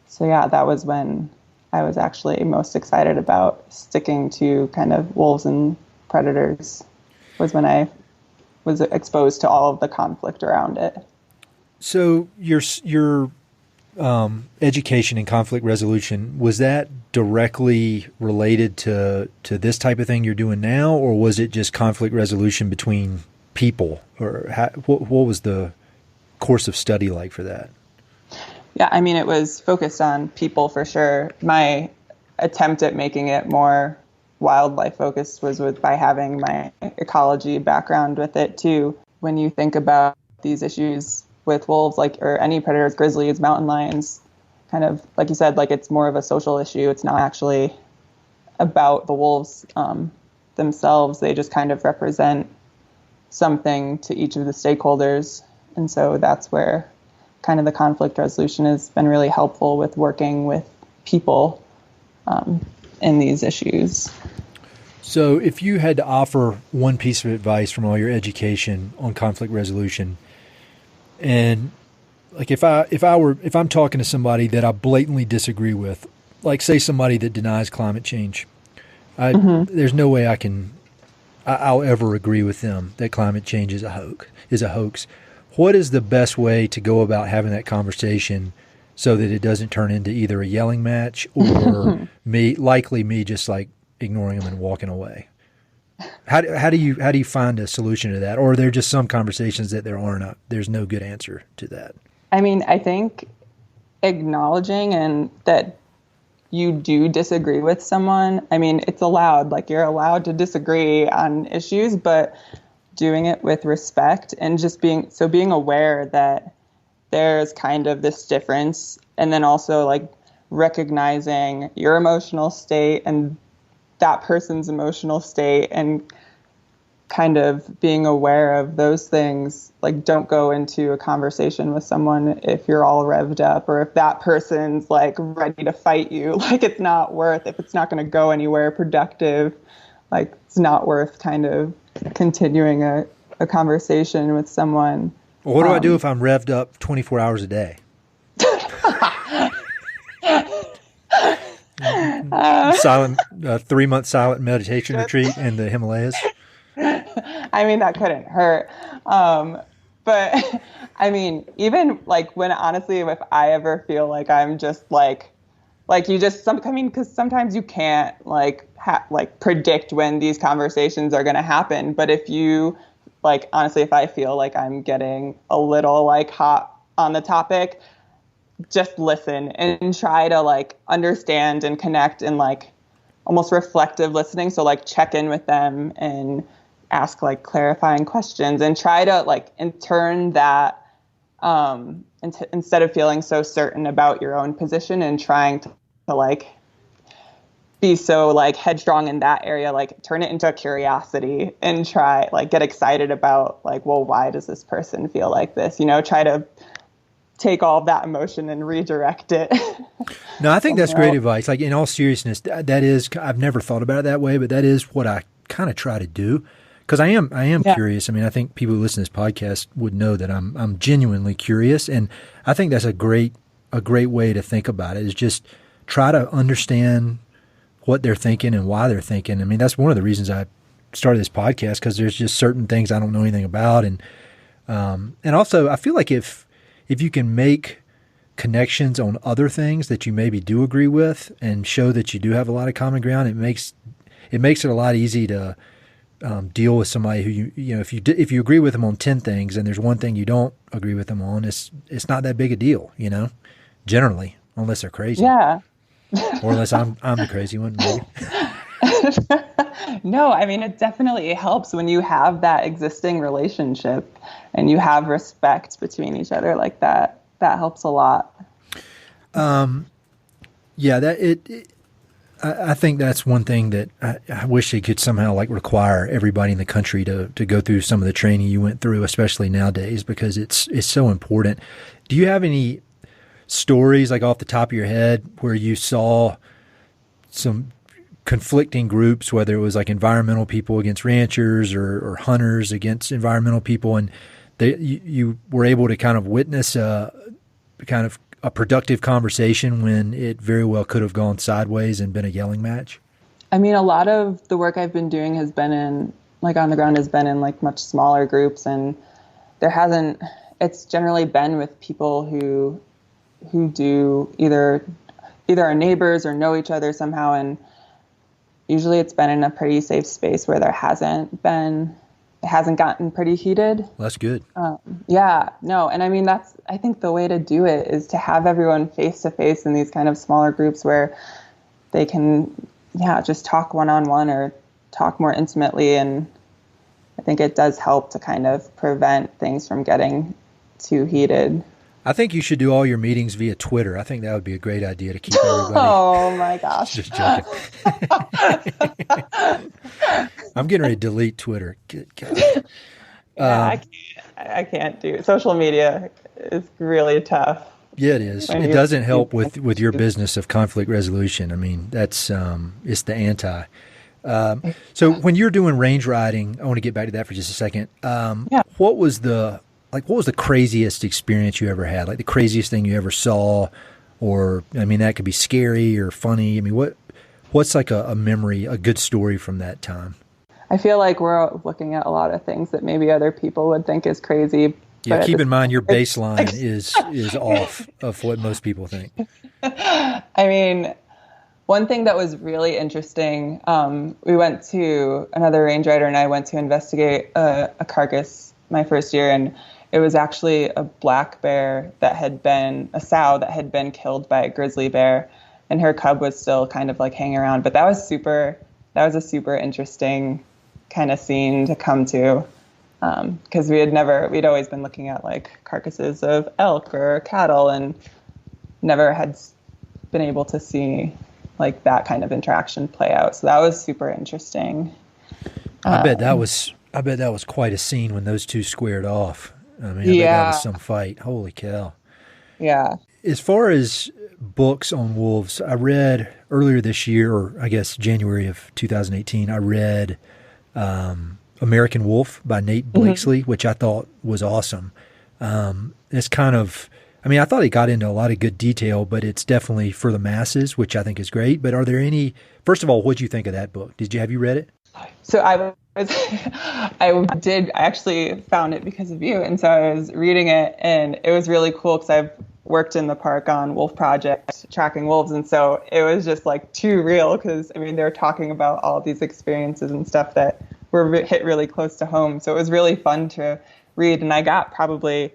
So yeah, that was when I was actually most excited about sticking to kind of wolves and predators, was when I was exposed to all of the conflict around it. So your education in conflict resolution, was that directly related to this type of thing you're doing now, or was it just conflict resolution between people, or what was the course of study like for that? Yeah, I mean, it was focused on people for sure. My attempt at making it more wildlife focused was by having my ecology background with it too. When you think about these issues with wolves, like, or any predators, grizzlies, mountain lions, kind of like you said, like it's more of a social issue. It's not actually about the wolves themselves. They just kind of represent something to each of the stakeholders. And so that's where kind of the conflict resolution has been really helpful with working with people in these issues. So if you had to offer one piece of advice from all your education on conflict resolution, and like if I'm talking to somebody that I blatantly disagree with, like say somebody that denies climate change, there's no way I'll ever agree with them that climate change is a hoax. What is the best way to go about having that conversation so that it doesn't turn into either a yelling match or me just like ignoring them and walking away? How do you find a solution to that? Or are there just some conversations that there's no good answer to that? I mean, I think acknowledging and that you do disagree with someone, I mean, it's allowed, like you're allowed to disagree on issues, but doing it with respect and just being aware that there's kind of this difference, and then also like recognizing your emotional state and that person's emotional state, and kind of being aware of those things. Like, don't go into a conversation with someone if you're all revved up, or if that person's like ready to fight you. Like, it's not worth, if it's not going to go anywhere productive, like it's not worth kind of continuing a conversation with someone. Well, what do I do if I'm revved up 24 hours a day? Silent 3-month silent meditation retreat in the Himalayas. I mean, that couldn't hurt. But I mean, even like when honestly, if I ever feel like I'm just like you just because sometimes you can't like predict when these conversations are going to happen. But if you like, honestly, if I feel like I'm getting a little like hot on the topic, just listen and try to like understand and connect, and like almost reflective listening. So like check in with them and ask like clarifying questions, and try to like and turn that instead of feeling so certain about your own position and trying to like be so like headstrong in that area, like turn it into a curiosity and try like get excited about like, well, why does this person feel like this? Try to take all of that emotion and redirect it. No, I think that's great advice. Like, in all seriousness, that is, I've never thought about it that way, but that is what I kind of try to do. Because I am Yeah. curious. I mean, I think people who listen to this podcast would know that I'm genuinely curious, and I think that's a great way to think about it. Is just try to understand what they're thinking and why they're thinking. I mean, that's one of the reasons I started this podcast, because there's just certain things I don't know anything about, and also I feel like if you can make connections on other things that you maybe do agree with and show that you do have a lot of common ground, it makes it a lot easy to deal with somebody who you know if you agree with them on 10 things and there's one thing you don't agree with them on, it's not that big a deal, generally, unless they're crazy. Yeah. Or unless I'm the crazy one, maybe. No, I mean, it definitely helps when you have that existing relationship and you have respect between each other like that. That helps a lot. Yeah, I think that's one thing that I wish they could somehow like require everybody in the country to go through some of the training you went through, especially nowadays, because it's so important. Do you have any stories like off the top of your head where you saw some conflicting groups, whether it was like environmental people against ranchers or hunters against environmental people, and you were able to kind of witness a productive conversation when it very well could have gone sideways and been a yelling match? I mean, a lot of the work I've been doing has been in, like on the ground, has been in like much smaller groups, and it's generally been with people who do either are neighbors or know each other somehow, and usually it's been in a pretty safe space where it hasn't gotten pretty heated. Well, that's good. Yeah, no. And I mean, I think the way to do it is to have everyone face to face in these kind of smaller groups where they can, just talk one-on-one or talk more intimately. And I think it does help to kind of prevent things from getting too heated. I think you should do all your meetings via Twitter. I think that would be a great idea to keep everybody. Oh my gosh. Just joking. I'm getting ready to delete Twitter. Good God. Yeah, I can't do it. Social media is really tough. Yeah, it is. It doesn't help with your business of conflict resolution. I mean, that's it's the anti. So when you're doing range riding, I want to get back to that for just a second. What was the craziest experience you ever had? Like the craziest thing you ever saw, or I mean, that could be scary or funny. I mean, what's like a memory, a good story from that time? I feel like we're looking at a lot of things that maybe other people would think is crazy. Yeah, keep in mind your baseline is off of what most people think. I mean, one thing that was really interesting, we went to, another range rider and I went to investigate a carcass my first year, and it was actually a black bear a sow that had been killed by a grizzly bear, and her cub was still kind of like hanging around. But that was a super interesting kind of scene to come to, because we'd always been looking at like carcasses of elk or cattle and never had been able to see like that kind of interaction play out. So that was super interesting. I bet that was quite a scene when those two squared off. I mean, I bet that was some fight. Holy cow. Yeah. As far as books on wolves, I read earlier this year, or I guess January of 2018, I read American Wolf by Nate Blakesley, which I thought was awesome. It's kind of, I mean, I thought he got into a lot of good detail, but it's definitely for the masses, which I think is great. But are there any, first of all, what'd you think of that book? Have you read it? So I actually found it because of you. And so I was reading it, and it was really cool because I've worked in the park on Wolf Project, tracking wolves. And so it was just like too real because, I mean, they're talking about all these experiences and stuff that were hit really close to home. So it was really fun to read. And I got probably,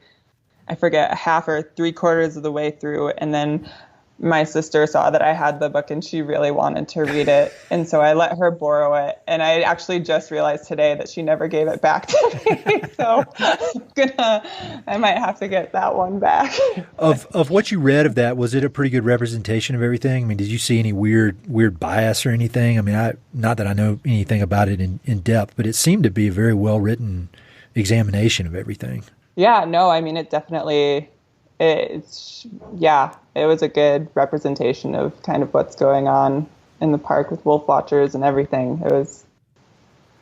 I forget, a half or 3/4 of the way through. And then my sister saw that I had the book and she really wanted to read it. And so I let her borrow it. And I actually just realized today that she never gave it back to me. So I might have to get that one back. Of what you read of that, was it a pretty good representation of everything? I mean, did you see any weird bias or anything? I mean, not that I know anything about it in depth, but it seemed to be a very well-written examination of everything. Yeah, no, I mean, it definitely, it was a good representation of kind of what's going on in the park with wolf watchers and everything. It was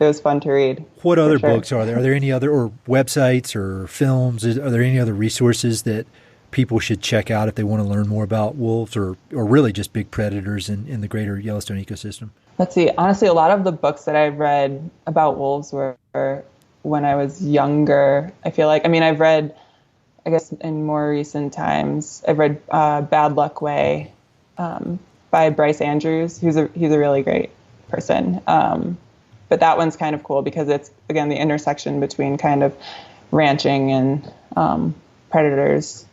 it was fun to read. What other sure. books are there? Are there any other, or websites or films? Are there any other resources that people should check out if they want to learn more about wolves or really just big predators in the greater Yellowstone ecosystem? Let's see. Honestly, a lot of the books that I've read about wolves were when I was younger. I feel like, I mean, I've read, I guess in more recent times, I've read Bad Luck Way by Bryce Andrews. He's a really great person. But that one's kind of cool because it's, again, the intersection between kind of ranching and predators.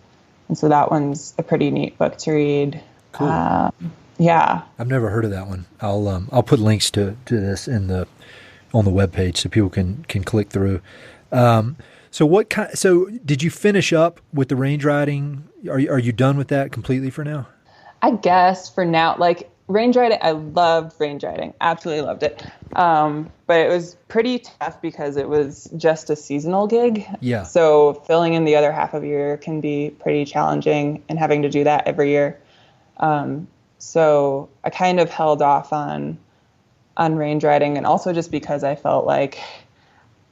And so that one's a pretty neat book to read. Cool. Yeah. I've never heard of that one. I'll put links to this on the webpage so people can click through. So did you finish up with the range riding? Are you done with that completely for now? I guess for now, like range riding, I loved range riding. Absolutely loved it. But it was pretty tough because it was just a seasonal gig. Yeah. So filling in the other half of the year can be pretty challenging and having to do that every year. So I kind of held off on range riding, and also just because I felt like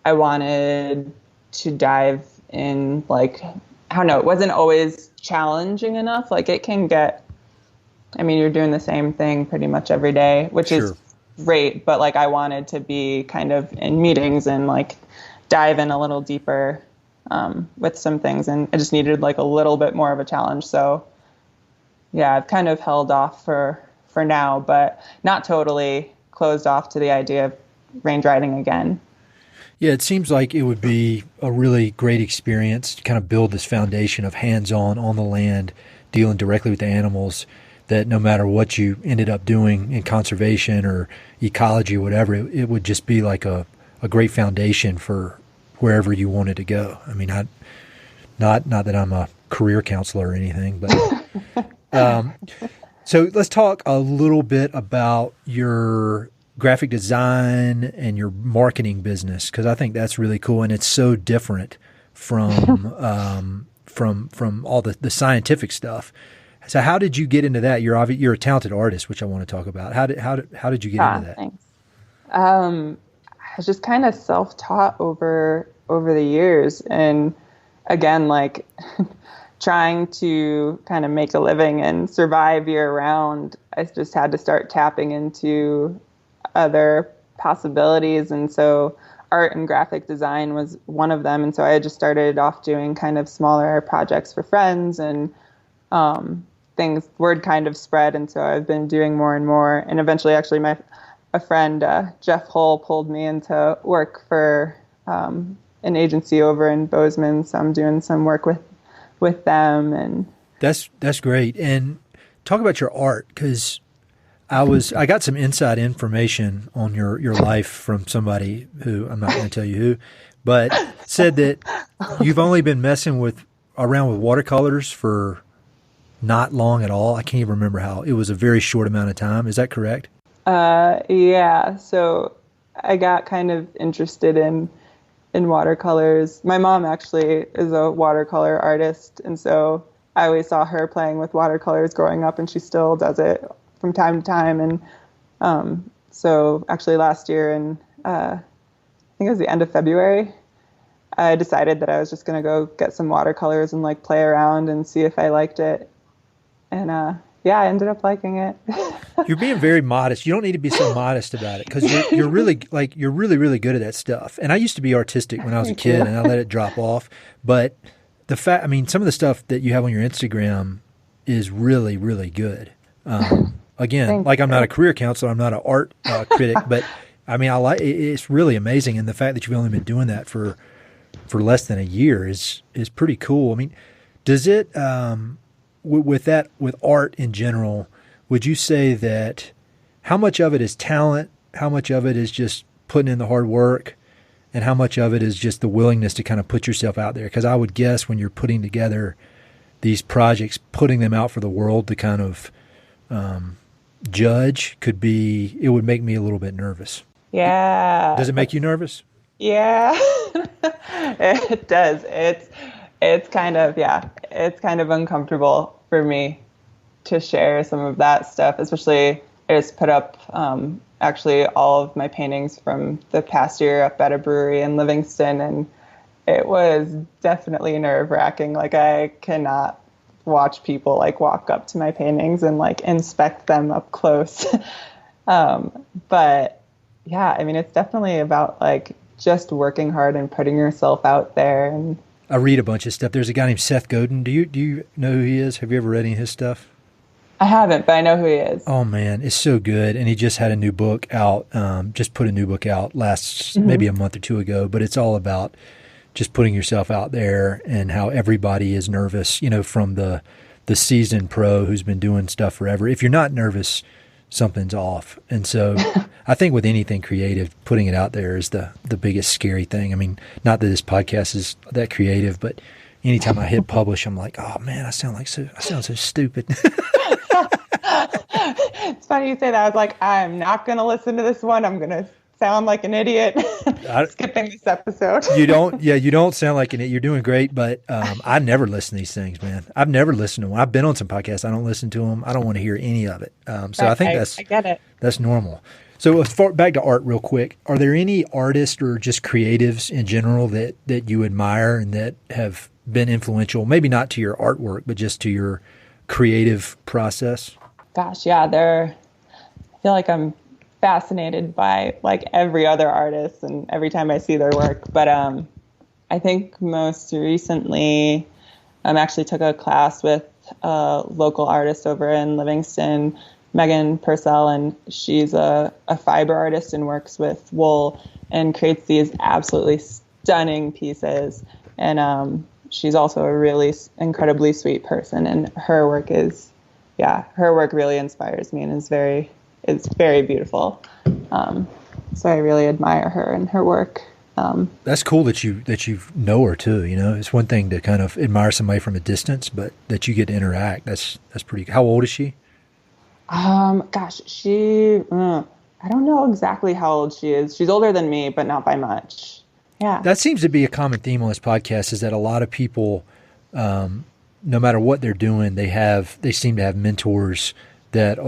I wanted to dive in, like, I don't know, it wasn't always challenging enough. Like it can get, I mean, you're doing the same thing pretty much every day, which Sure. is great, but like I wanted to be kind of in meetings and like dive in a little deeper with some things, and I just needed like a little bit more of a challenge. So yeah, I've kind of held off for now, but not totally closed off to the idea of range riding again. Yeah, it seems like it would be a really great experience to kind of build this foundation of hands-on on the land, dealing directly with the animals, that no matter what you ended up doing in conservation or ecology or whatever, it would just be like a great foundation for wherever you wanted to go. I mean, not that I'm a career counselor or anything, but so let's talk a little bit about your graphic design and your marketing business, because I think that's really cool, and it's so different from all the scientific stuff. So how did you get into that? You're a talented artist, which I want to talk about. How did you get into that? Thanks. I was just kind of self-taught over the years, and again, like trying to kind of make a living and survive year round, I just had to start tapping into other possibilities. And so art and graphic design was one of them. And so I had just started off doing kind of smaller projects for friends, and word kind of spread. And so I've been doing more and more. And eventually, actually, a friend, Jeff Hull, pulled me into work for an agency over in Bozeman. So I'm doing some work with them. And that's great. And talk about your art, because I got some inside information on your life from somebody who, I'm not going to tell you who, but said that you've only been messing around with watercolors for not long at all. I can't even remember how. It was a very short amount of time. Is that correct? Yeah. So I got kind of interested in watercolors. My mom actually is a watercolor artist, and so I always saw her playing with watercolors growing up, and she still does it from time to time. And so actually last year, and I think it was the end of February, I decided that I was just going to go get some watercolors and like play around and see if I liked it. And yeah, I ended up liking it. You're being very modest. You don't need to be so modest about it, because you're really really good at that stuff. And I used to be artistic when I was a kid, and I let it drop off. But I mean, some of the stuff that you have on your Instagram is really, really good. Again, like, I'm not a career counselor, I'm not an art critic, but I mean, it's really amazing. And the fact that you've only been doing that for less than a year is pretty cool. I mean, does it, with art in general, would you say that how much of it is talent, how much of it is just putting in the hard work, and how much of it is just the willingness to kind of put yourself out there? Because I would guess when you're putting together these projects, putting them out for the world to kind of judge it would make me a little bit nervous. Yeah. Does it make you nervous? Yeah, it does. It's kind of, yeah, it's kind of uncomfortable for me to share some of that stuff, especially I just put up actually all of my paintings from the past year up at a brewery in Livingston, and it was definitely nerve-wracking. Like, I cannot watch people like walk up to my paintings and like inspect them up close. But yeah, I mean, it's definitely about like just working hard and putting yourself out there. And I read a bunch of stuff. There's a guy named Seth Godin. Do you know who he is? Have you ever read any of his stuff? I haven't, but I know who he is. Oh man, it's so good. And he just had a new book out, just put a new book out maybe a month or two ago, but it's all about just putting yourself out there and how everybody is nervous, from the seasoned pro who's been doing stuff forever. If you're not nervous, something's off. And so I think with anything creative, putting it out there is the biggest scary thing. I mean, not that this podcast is that creative, but anytime I hit publish, I'm like, oh man, I sound so stupid. It's funny you say that. I was like, I'm not going to listen to this one. I'm going to sound like an idiot skipping this episode. You don't sound like an idiot. You're doing great, but I never listen to these things, man. I've never listened to them. I've been on some podcasts. I don't listen to them. I don't want to hear any of it. So I think I get it. That's normal. So back to art real quick. Are there any artists or just creatives in general that you admire and that have been influential, maybe not to your artwork, but just to your creative process? Gosh, yeah, I feel like I'm fascinated by like every other artist and every time I see their work. But I think most recently I actually took a class with a local artist over in Livingston, Megan Purcell, and she's a fiber artist and works with wool and creates these absolutely stunning pieces. And she's also a really incredibly sweet person, and her work really inspires me and it's very beautiful. So I really admire her and her work. That's cool that you know her too. It's one thing to kind of admire somebody from a distance, but that you get to interact. That's pretty. How old is she? Gosh, I don't know exactly how old she is. She's older than me, but not by much. Yeah. That seems to be a common theme on this podcast, is that a lot of people, no matter what they're doing, they seem to have mentors that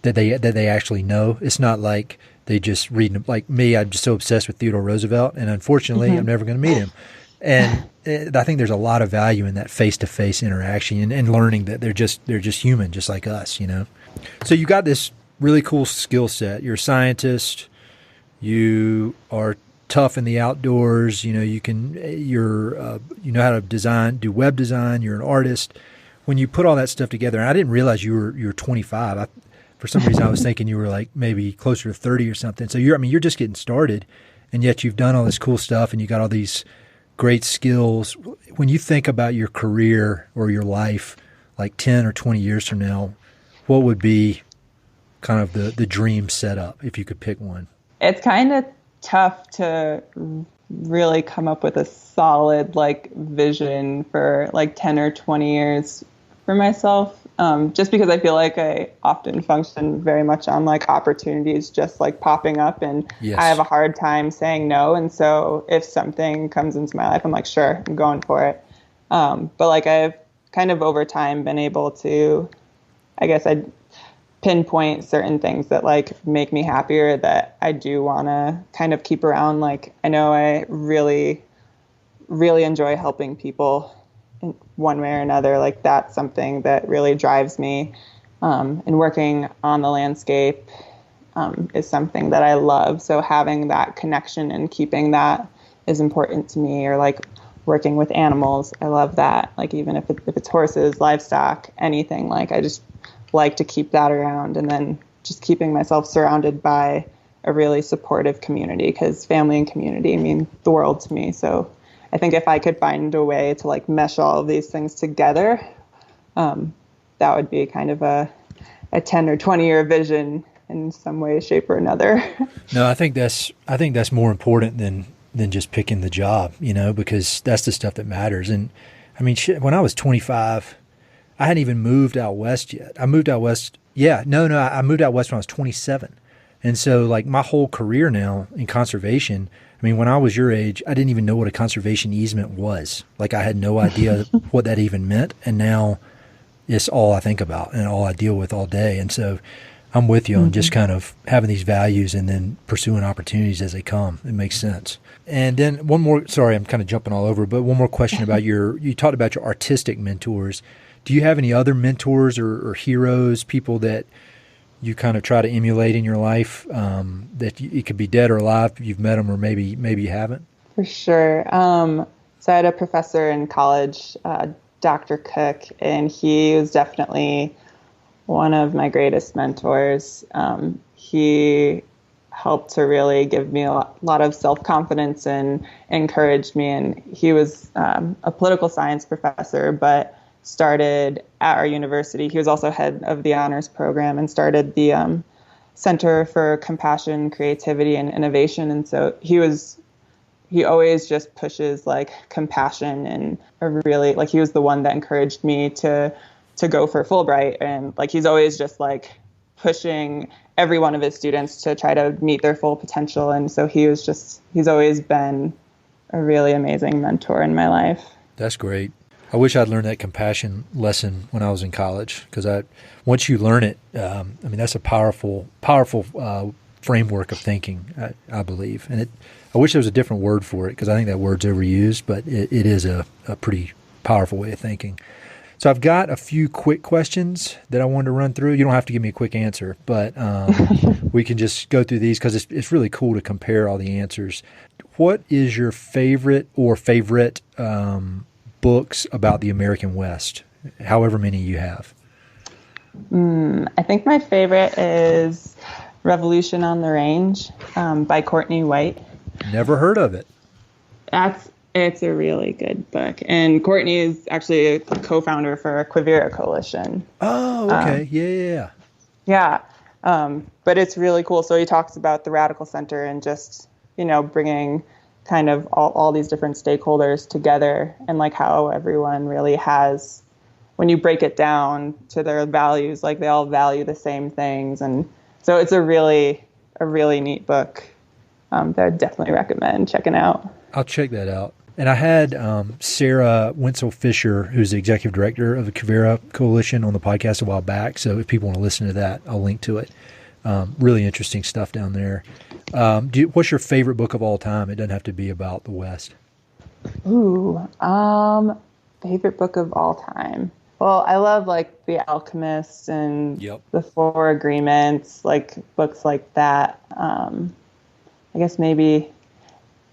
they actually know. It's not like they just read, like me. I'm just so obsessed with Theodore Roosevelt, and unfortunately, I'm never going to meet him. And I think there's a lot of value in that face-to-face interaction and learning that they're just human, just like us, So you got this really cool skill set. You're a scientist. You are tough in the outdoors. You know how to do web design. You're an artist. When you put all that stuff together, and I didn't realize you were 25. For some reason, I was thinking you were like maybe closer to 30 or something. So you're just getting started, and yet you've done all this cool stuff, and you got all these great skills. When you think about your career or your life, like 10 or 20 years from now, what would be kind of the dream setup if you could pick one? It's kind of tough to really come up with a solid like vision for like 10 or 20 years for myself. Just because I feel like I often function very much on like opportunities just like popping up, and yes. I have a hard time saying no. And so if something comes into my life, I'm like, sure, I'm going for it. But like I've kind of over time been able to, I guess I'd pinpoint certain things that like make me happier that I do want to kind of keep around. Like I know I really, really enjoy helping people in one way or another. Like that's something that really drives me. And working on the landscape is something that I love. So having that connection and keeping that is important to me. Or like working with animals, I love that. Like even if it's horses, livestock, anything, like I just like to keep that around. And then just keeping myself surrounded by a really supportive community, because family and community mean the world to me. So I think if I could find a way to like mesh all of these things together, that would be kind of a 10 or 20 year vision in some way, shape, or another. No, I think that's more important than just picking the job, because that's the stuff that matters. And I mean, when I was 25, I hadn't even moved out west yet. I moved out west. Yeah, no, I moved out west when I was 27. And so like my whole career now in conservation, I mean, when I was your age, I didn't even know what a conservation easement was. Like I had no idea what that even meant. And now it's all I think about and all I deal with all day. And so I'm with you on just kind of having these values and then pursuing opportunities as they come. It makes sense. And then one more, sorry, I'm kind of jumping all over, but one more question about you talked about your artistic mentors. Do you have any other mentors or heroes, people that you kind of try to emulate in your life, it could be dead or alive, you've met them or maybe you haven't? For sure. So I had a professor in college, Dr. Cook, and he was definitely one of my greatest mentors. He helped to really give me a lot of self-confidence and encouraged me. And he was a political science professor, but started at our university. He was also head of the honors program and started the Center for Compassion, Creativity, and Innovation. And so he always just pushes like compassion and really like he was the one that encouraged me to go for Fulbright. And like he's always just like pushing every one of his students to try to meet their full potential. And so he's always been a really amazing mentor in my life. That's great. I wish I'd learned that compassion lesson when I was in college, because once you learn it, that's a powerful framework of thinking, I believe. And I wish there was a different word for it, because I think that word's overused, but it is a pretty powerful way of thinking. So I've got a few quick questions that I wanted to run through. You don't have to give me a quick answer, but we can just go through these because it's really cool to compare all the answers. What is your favorite books about the American West, however many you have? I think my favorite is Revolution on the Range by Courtney White. Never heard of it. It's a really good book. And Courtney is actually a co-founder for Quivira Coalition. Oh, okay. Yeah. Yeah. But it's really cool. So he talks about the Radical Center and just, bringing kind of all these different stakeholders together, and like how everyone really has, when you break it down to their values, like they all value the same things. And so it's a really neat book that I'd definitely recommend checking out. I'll check that out. And I had Sarah Wenzel Fisher, who's the executive director of the Quivira Coalition, on the podcast a while back. So if people want to listen to that, I'll link to it. Really interesting stuff down there. What's your favorite book of all time? It doesn't have to be about the West. Ooh, favorite book of all time. Well, I love like The Alchemist and The Four Agreements, like books like that. I guess maybe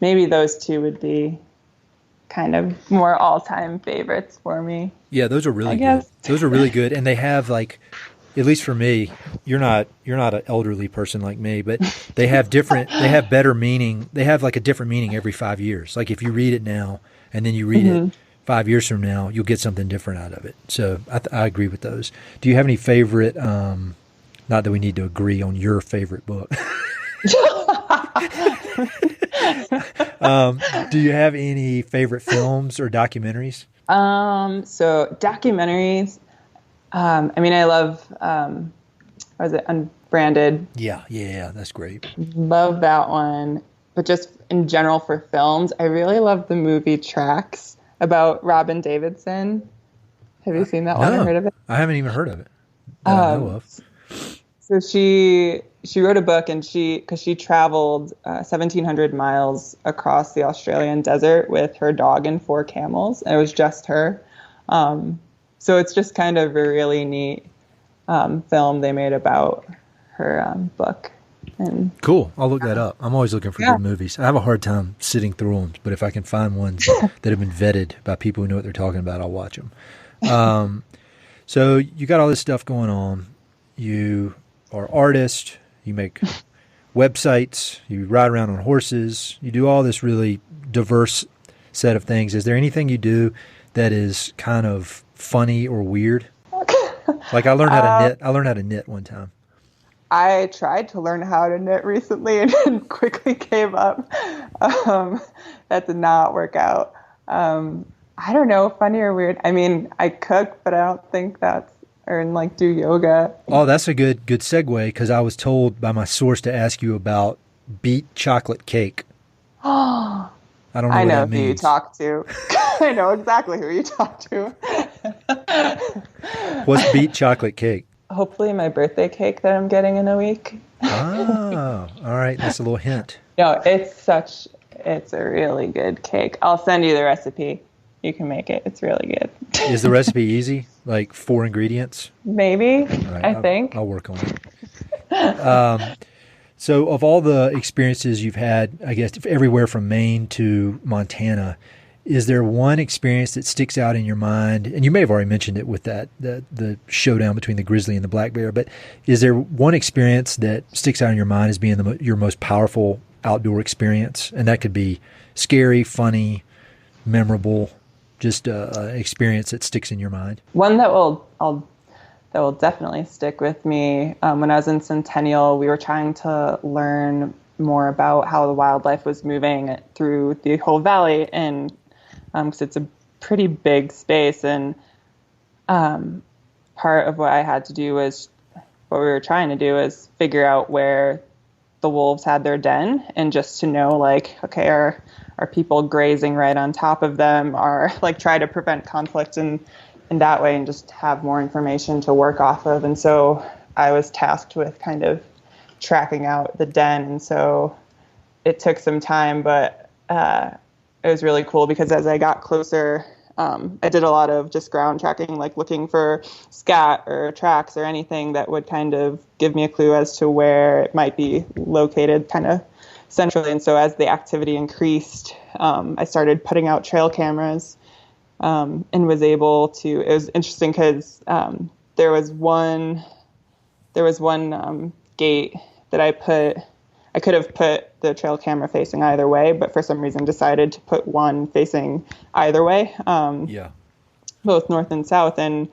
those two would be kind of more all-time favorites for me. Yeah, those are really good. Those are really good, and they have like, at least for me, you're not an elderly person like me, but they have better meaning. They have like a different meaning every 5 years. Like if you read it now and then you read it 5 years from now, you'll get something different out of it. So I agree with those. Do you have any favorite? Not that we need to agree on your favorite book. Do you have any favorite films or documentaries? So documentaries. I love, what was it, Unbranded? Yeah, that's great. Love that one. But just in general for films, I really love the movie Tracks about Robin Davidson. Have you seen that one or heard of it? I haven't even heard of it that I know of. So she wrote a book, and because she traveled 1,700 miles across the Australian desert with her dog and 4 camels, and it was just her. So it's just kind of a really neat film they made about her book. And cool. I'll look that up. I'm always looking for good movies. I have a hard time sitting through them, but if I can find ones that have been vetted by people who know what they're talking about, I'll watch them. So you got all this stuff going on. You are artist. You make websites. You ride around on horses. You do all this really diverse set of things. Is there anything you do that is kind of funny or weird? Like I learned how to knit. I learned how to knit one time. I tried to learn how to knit recently and quickly gave up. That did not work out. I don't know, funny or weird. I mean, I cook, but I don't think or do yoga. Oh, that's a good segue, because I was told by my source to ask you about beet chocolate cake. I don't know what that means. Who you talk to. I know exactly who you talk to. What's beet chocolate cake? hopefully my birthday cake that I'm getting in a week. Ah, all right. That's a little hint. No, it's a really good cake. I'll send you the recipe. You can make it. It's really good. Is the recipe easy? Like 4 ingredients? Maybe, All right, I think. I'll work on it. So, of all the experiences you've had, I guess everywhere from Maine to Montana, is there one experience that sticks out in your mind? And you may have already mentioned it with the showdown between the grizzly and the black bear, but is there one experience that sticks out in your mind as being your most powerful outdoor experience? And that could be scary, funny, memorable, just an experience that sticks in your mind. One that will definitely stick with me. When I was in Centennial, we were trying to learn more about how the wildlife was moving through the whole valley, and because it's a pretty big space, and part of what I had to do was, what we were trying to do is figure out where the wolves had their den, and just to know, like, okay, are people grazing right on top of them, or like try to prevent conflict in that way, and just have more information to work off of. And so I was tasked with kind of tracking out the den, and so it took some time, but it was really cool because as I got closer, I did a lot of just ground tracking, like looking for scat or tracks or anything that would kind of give me a clue as to where it might be located kind of centrally. And so as the activity increased, I started putting out trail cameras, and was able to, it was interesting because there was one gate that I could have put the trail camera facing either way, but for some reason decided to put one facing either way, both north and south. And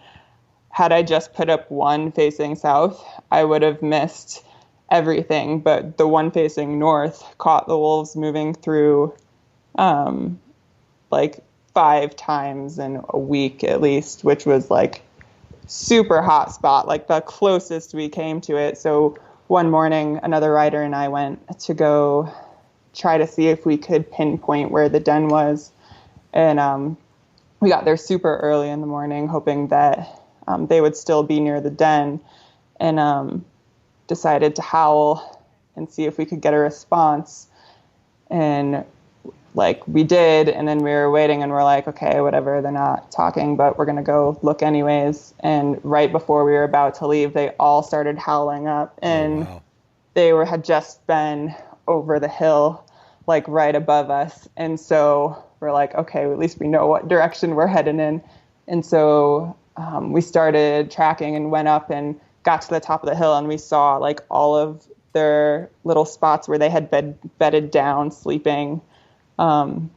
had I just put up one facing south, I would have missed everything. But the one facing north caught the wolves moving through like 5 times in a week at least, which was like super hot spot, like the closest we came to it. So one morning, another rider and I went to go try to see if we could pinpoint where the den was. And we got there super early in the morning, hoping that they would still be near the den, and decided to howl and see if we could get a response. And like we did, and then we were waiting and we're like, okay, whatever, they're not talking, but we're going to go look anyways. And right before we were about to leave, they all started howling up, and they had just been over the hill, like right above us. And so we're like, okay, well, at least we know what direction we're heading in. And so we started tracking and went up and got to the top of the hill, and we saw like all of their little spots where they had bedded down, sleeping. And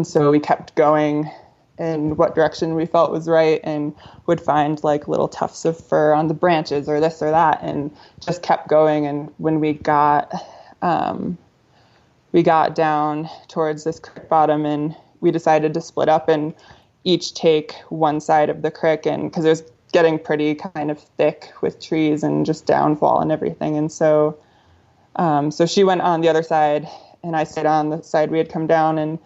so we kept going in what direction we felt was right, and would find like little tufts of fur on the branches or this or that, and just kept going. And when we got down towards this creek bottom, and we decided to split up and each take one side of the creek, and because it was getting pretty kind of thick with trees and just downfall and everything. And so she went on the other side, and I stayed on the side we had come down, and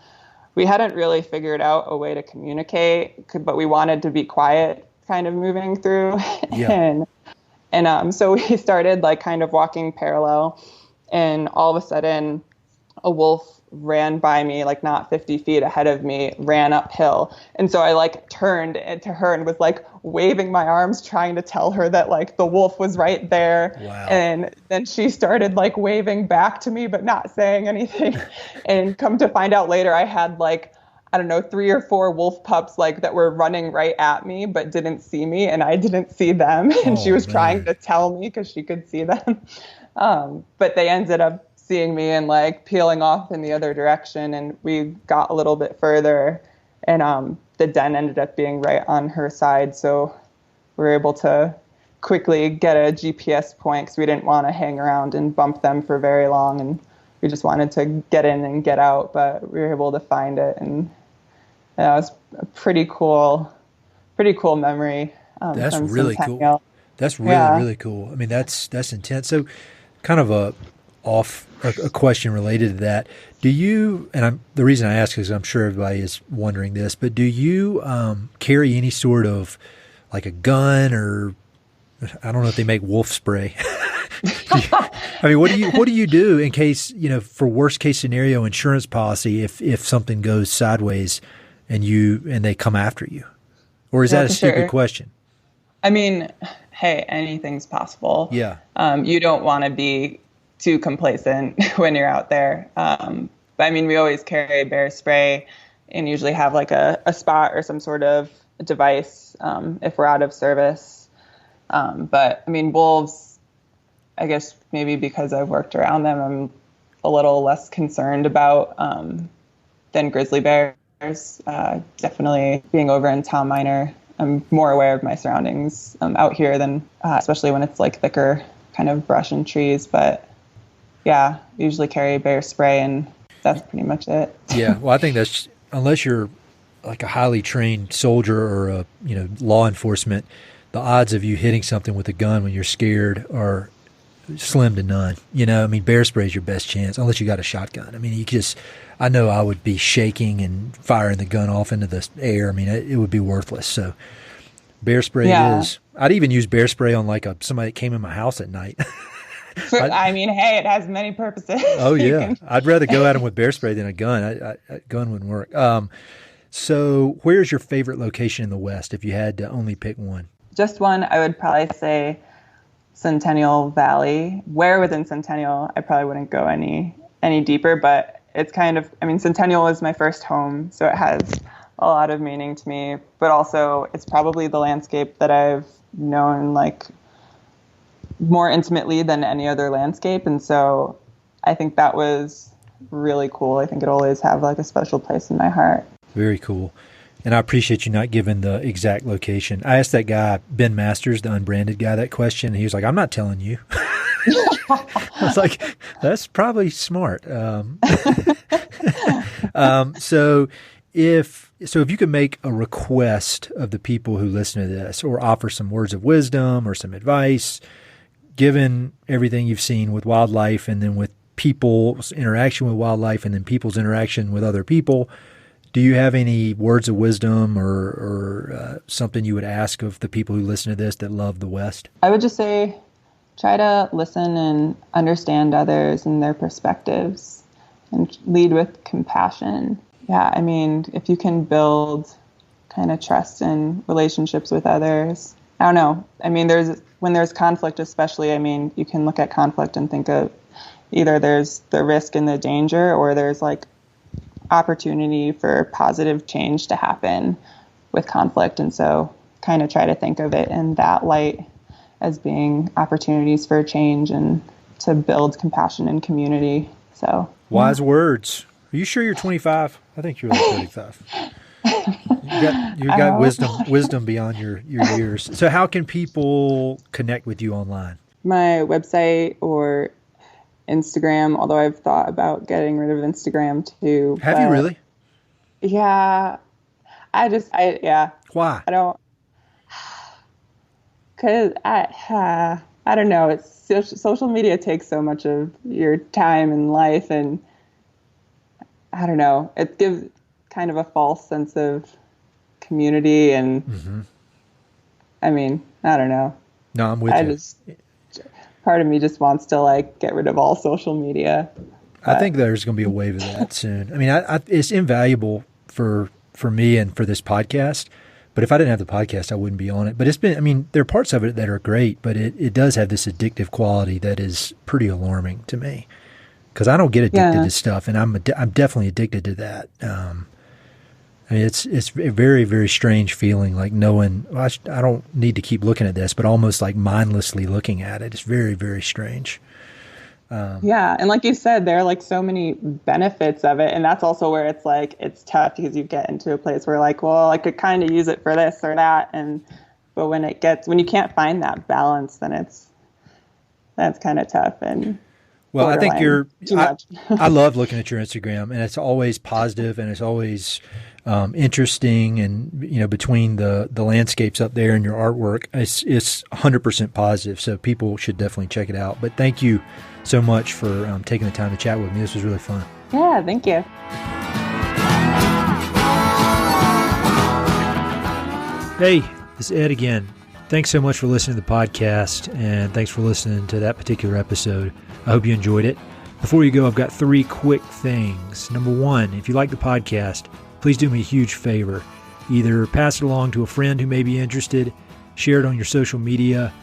we hadn't really figured out a way to communicate, but we wanted to be quiet kind of moving through. Yeah. and so we started like kind of walking parallel, and all of a sudden a wolf ran by me, like not 50 feet ahead of me, ran uphill. And so I like turned to her and was like waving my arms, trying to tell her that like the wolf was right there. Wow. And then she started like waving back to me, but not saying anything. And come to find out later, I had like, I don't know, 3 or 4 wolf pups like that were running right at me, but didn't see me, and I didn't see them. And she was trying to tell me because she could see them. But they ended up seeing me and like peeling off in the other direction, and we got a little bit further, and the den ended up being right on her side, so we were able to quickly get a GPS point because we didn't want to hang around and bump them for very long, and we just wanted to get in and get out, but we were able to find it. And yeah, it was a pretty cool memory. That's really cool. That's really cool. I mean, that's intense. So kind of a question related to that. Do you, and the reason I ask is I'm sure everybody is wondering this, but do you carry any sort of like a gun or I don't know if they make wolf spray. I mean, what do you do in case, for worst case scenario insurance policy if something goes sideways and they come after you? Or is that a stupid question? I mean, hey, anything's possible. Yeah. You don't want to be too complacent when you're out there. But I mean, we always carry bear spray and usually have like a spot or some sort of device if we're out of service. But I mean, wolves, I guess maybe because I've worked around them, I'm a little less concerned about than grizzly bears. Definitely being over in Tom Minor, I'm more aware of my surroundings out here than especially when it's like thicker kind of brush and trees. But yeah, usually carry bear spray and that's pretty much it. Yeah. Well, I think that's, unless you're like a highly trained soldier or law enforcement, the odds of you hitting something with a gun when you're scared are slim to none. I mean, bear spray is your best chance unless you got a shotgun. I mean, I know I would be shaking and firing the gun off into the air. I mean, it would be worthless. So bear spray is. I'd even use bear spray on like somebody that came in my house at night. I mean, hey, it has many purposes. Oh yeah. I'd rather go at them with bear spray than a gun. A gun wouldn't work. So where's your favorite location in the West if you had to only pick one? Just one. I would probably say Centennial Valley. Where within Centennial, I probably wouldn't go any deeper, but it's kind of, I mean, Centennial was my first home, so it has a lot of meaning to me, but also it's probably the landscape that I've known like more intimately than any other landscape. And so I think that was really cool. I think it'll always have like a special place in my heart. Very cool. And I appreciate you not giving the exact location. I asked that guy, Ben Masters, the unbranded guy, that question. And he was like, I'm not telling you. I was like, that's probably smart. So if you could make a request of the people who listen to this or offer some words of wisdom or some advice, given everything you've seen with wildlife and then with people's interaction with wildlife and then people's interaction with other people, do you have any words of wisdom or something you would ask of the people who listen to this that love the West? I would just say try to listen and understand others and their perspectives and lead with compassion. Yeah, I mean, if you can build kind of trust and relationships with others, I don't know. I mean, when there's conflict especially, I mean, you can look at conflict and think of either there's the risk and the danger or there's like opportunity for positive change to happen with conflict. And so kind of try to think of it in that light as being opportunities for change and to build compassion and community. So wise words. Are you sure you're 25? I think you're like 35. You got wisdom beyond your years. So how can people connect with you online? My website or Instagram, although I've thought about getting rid of Instagram too. Have you really? Yeah. Yeah. Why? I don't, cause I don't know. It's social media takes so much of your time and life, and I don't know. It gives kind of a false sense of community, and I mean, I don't know. No, I'm with you. Part of me just wants to like get rid of all social media. I think there's going to be a wave of that soon. I mean, it's invaluable for me and for this podcast. But if I didn't have the podcast, I wouldn't be on it. But there are parts of it that are great, but it does have this addictive quality that is pretty alarming to me. Because I don't get addicted to stuff, and I'm definitely addicted to that. I mean, it's a very, very strange feeling, like knowing I don't need to keep looking at this, but almost like mindlessly looking at it. It's very, very strange. Yeah, and like you said, there are like so many benefits of it, and that's also where it's like it's tough because you get into a place where like, well, I could kind of use it for this or that, but when you can't find that balance, then that's kind of tough and. Well, I think I love looking at your Instagram, and it's always positive and it's always interesting. And, between the landscapes up there and your artwork, it's 100% positive. So people should definitely check it out. But thank you so much for taking the time to chat with me. This was really fun. Yeah, thank you. Hey, this is Ed again. Thanks so much for listening to the podcast, and thanks for listening to that particular episode. I hope you enjoyed it. Before you go, I've got 3 quick things. Number 1, if you like the podcast, please do me a huge favor. Either pass it along to a friend who may be interested, share it on your social media,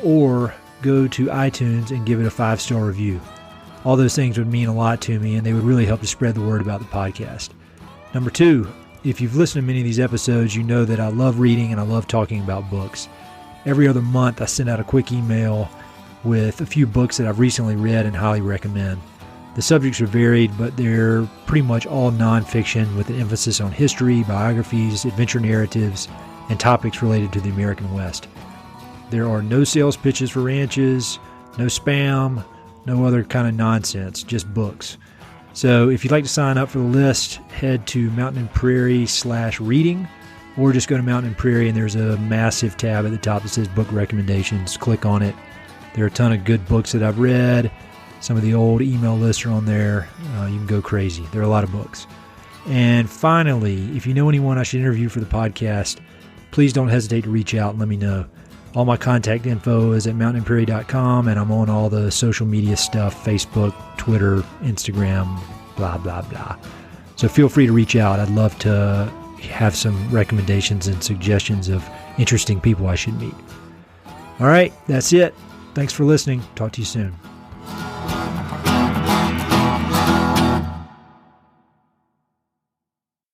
or go to iTunes and give it a 5-star review. All those things would mean a lot to me, and they would really help to spread the word about the podcast. Number 2, if you've listened to many of these episodes, you know that I love reading and I love talking about books. Every other month, I send out a quick email with a few books that I've recently read and highly recommend. The subjects are varied, but they're pretty much all nonfiction with an emphasis on history, biographies, adventure narratives, and topics related to the American West. There are no sales pitches for ranches, no spam, no other kind of nonsense, just books. So if you'd like to sign up for the list, head to Mountain and Prairie/reading, or just go to Mountain and Prairie and there's a massive tab at the top that says book recommendations. Click on it. There are a ton of good books that I've read. Some of the old email lists are on there. You can go crazy. There are a lot of books. And finally, if you know anyone I should interview for the podcast, please don't hesitate to reach out and let me know. All my contact info is at mountainandprairie.com, and I'm on all the social media stuff, Facebook, Twitter, Instagram, blah, blah, blah. So feel free to reach out. I'd love to have some recommendations and suggestions of interesting people I should meet. All right, that's it. Thanks for listening. Talk to you soon.